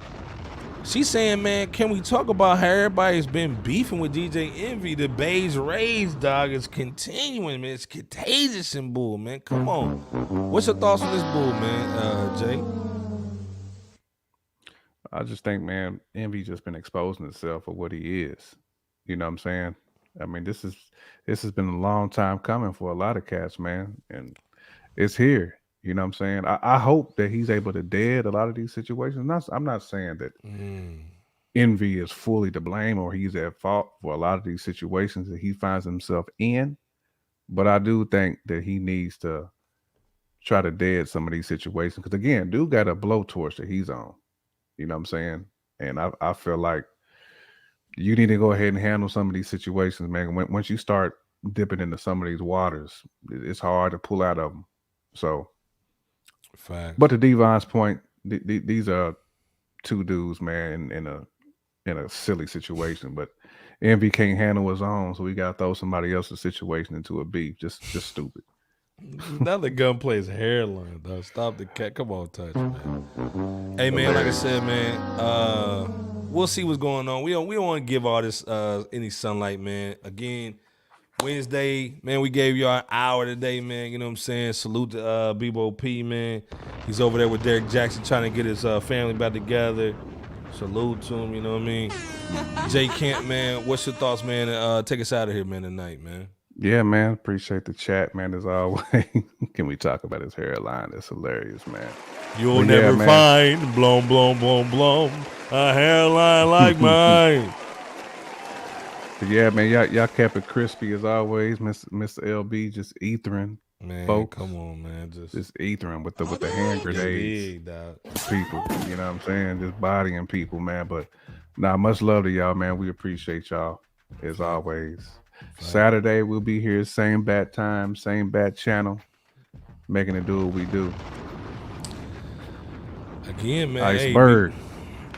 [SPEAKER 5] She's saying, man, can we talk about how everybody's been beefing with DJ Envy? The Bay's Rays, dog, is continuing, man. It's contagious and bull, man. Come on. What's your thoughts on this bull, man, Jay?
[SPEAKER 3] I just think, man, Envy just been exposing himself for what he is. You know what I'm saying? I mean, this has been a long time coming for a lot of cats, man, and it's here. You know what I'm saying? I hope that he's able to dead a lot of these situations. I'm not saying that Envy is fully to blame or he's at fault for a lot of these situations that he finds himself in, but I do think that he needs to try to dead some of these situations because, again, dude got a blowtorch that he's on. You know what I'm saying? And I feel like you need to go ahead and handle some of these situations, man. Once you start dipping into some of these waters, it's hard to pull out of them. So,
[SPEAKER 5] Fact.
[SPEAKER 3] But to Devon's point, these are two dudes, man, in a silly situation. But Envy can't handle his own, so we got to throw somebody else's situation into a beef. Just stupid.
[SPEAKER 5] Now the Gunplay's hairline, though. Stop the cat. Come on, Touch, man. Hey, man, like I said, man, we'll see what's going on. We don't want to give all this any sunlight, man. Again, Wednesday, man, we gave y'all an hour today, man. You know what I'm saying? Salute to Bebo P, man. He's over there with Derek Jackson trying to get his family back together. Salute to him, you know what I mean? Jay Kemp, man, what's your thoughts, man? Take us out of here, man, tonight, man.
[SPEAKER 3] Yeah, man. Appreciate the chat, man, as always. Can we talk about his hairline? It's hilarious, man.
[SPEAKER 5] You'll never find blown, a hairline like mine.
[SPEAKER 3] Yeah, man, y'all kept it crispy as always. Mr. LB just ethering,
[SPEAKER 5] man.
[SPEAKER 3] Folks.
[SPEAKER 5] Come on, man, just
[SPEAKER 3] ethering with the hand grenades.
[SPEAKER 5] Big, dog.
[SPEAKER 3] People, you know what I'm saying? Just bodying people, man. But much love to y'all, man. We appreciate y'all as always. Saturday we'll be here, same bat time, same bat channel, making it do what we do.
[SPEAKER 5] Again, man.
[SPEAKER 3] Iceberg.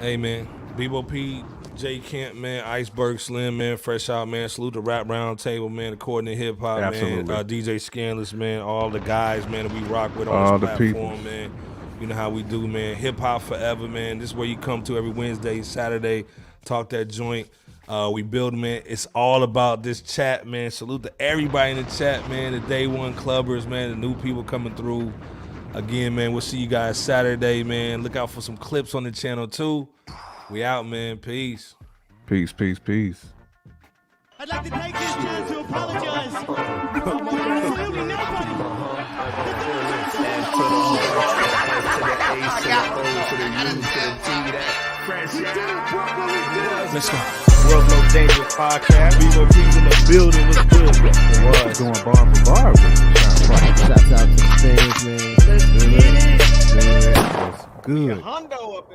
[SPEAKER 5] Hey, man. Bebo P, Jay Kemp, man. Iceberg Slim, man. Fresh out, man. Salute the Rap Round Table, man. According to Hip Hop, man. DJ Scandalous, man. All the guys, man, that we rock with on this platform, man. You know how we do, man. Hip hop forever, man. This is where you come to every Wednesday, Saturday, talk that joint. We build, man. It's all about this chat, man. Salute to everybody in the chat, man. The day one clubbers, man. The new people coming through. Again, man, we'll see you guys Saturday, man. Look out for some clips on the channel, too. We out, man. Peace.
[SPEAKER 3] Peace, peace, peace.
[SPEAKER 10] I'd like to take this chance to apologize. Absolutely nobody.
[SPEAKER 5] Let's go.
[SPEAKER 2] World's Most Dangerous Podcast. Vivo Kings in the building. What's good?
[SPEAKER 3] Was going bar for bar.
[SPEAKER 11] Shouts out to the fans, man.
[SPEAKER 3] Let's get it. Good.
[SPEAKER 2] Hondo up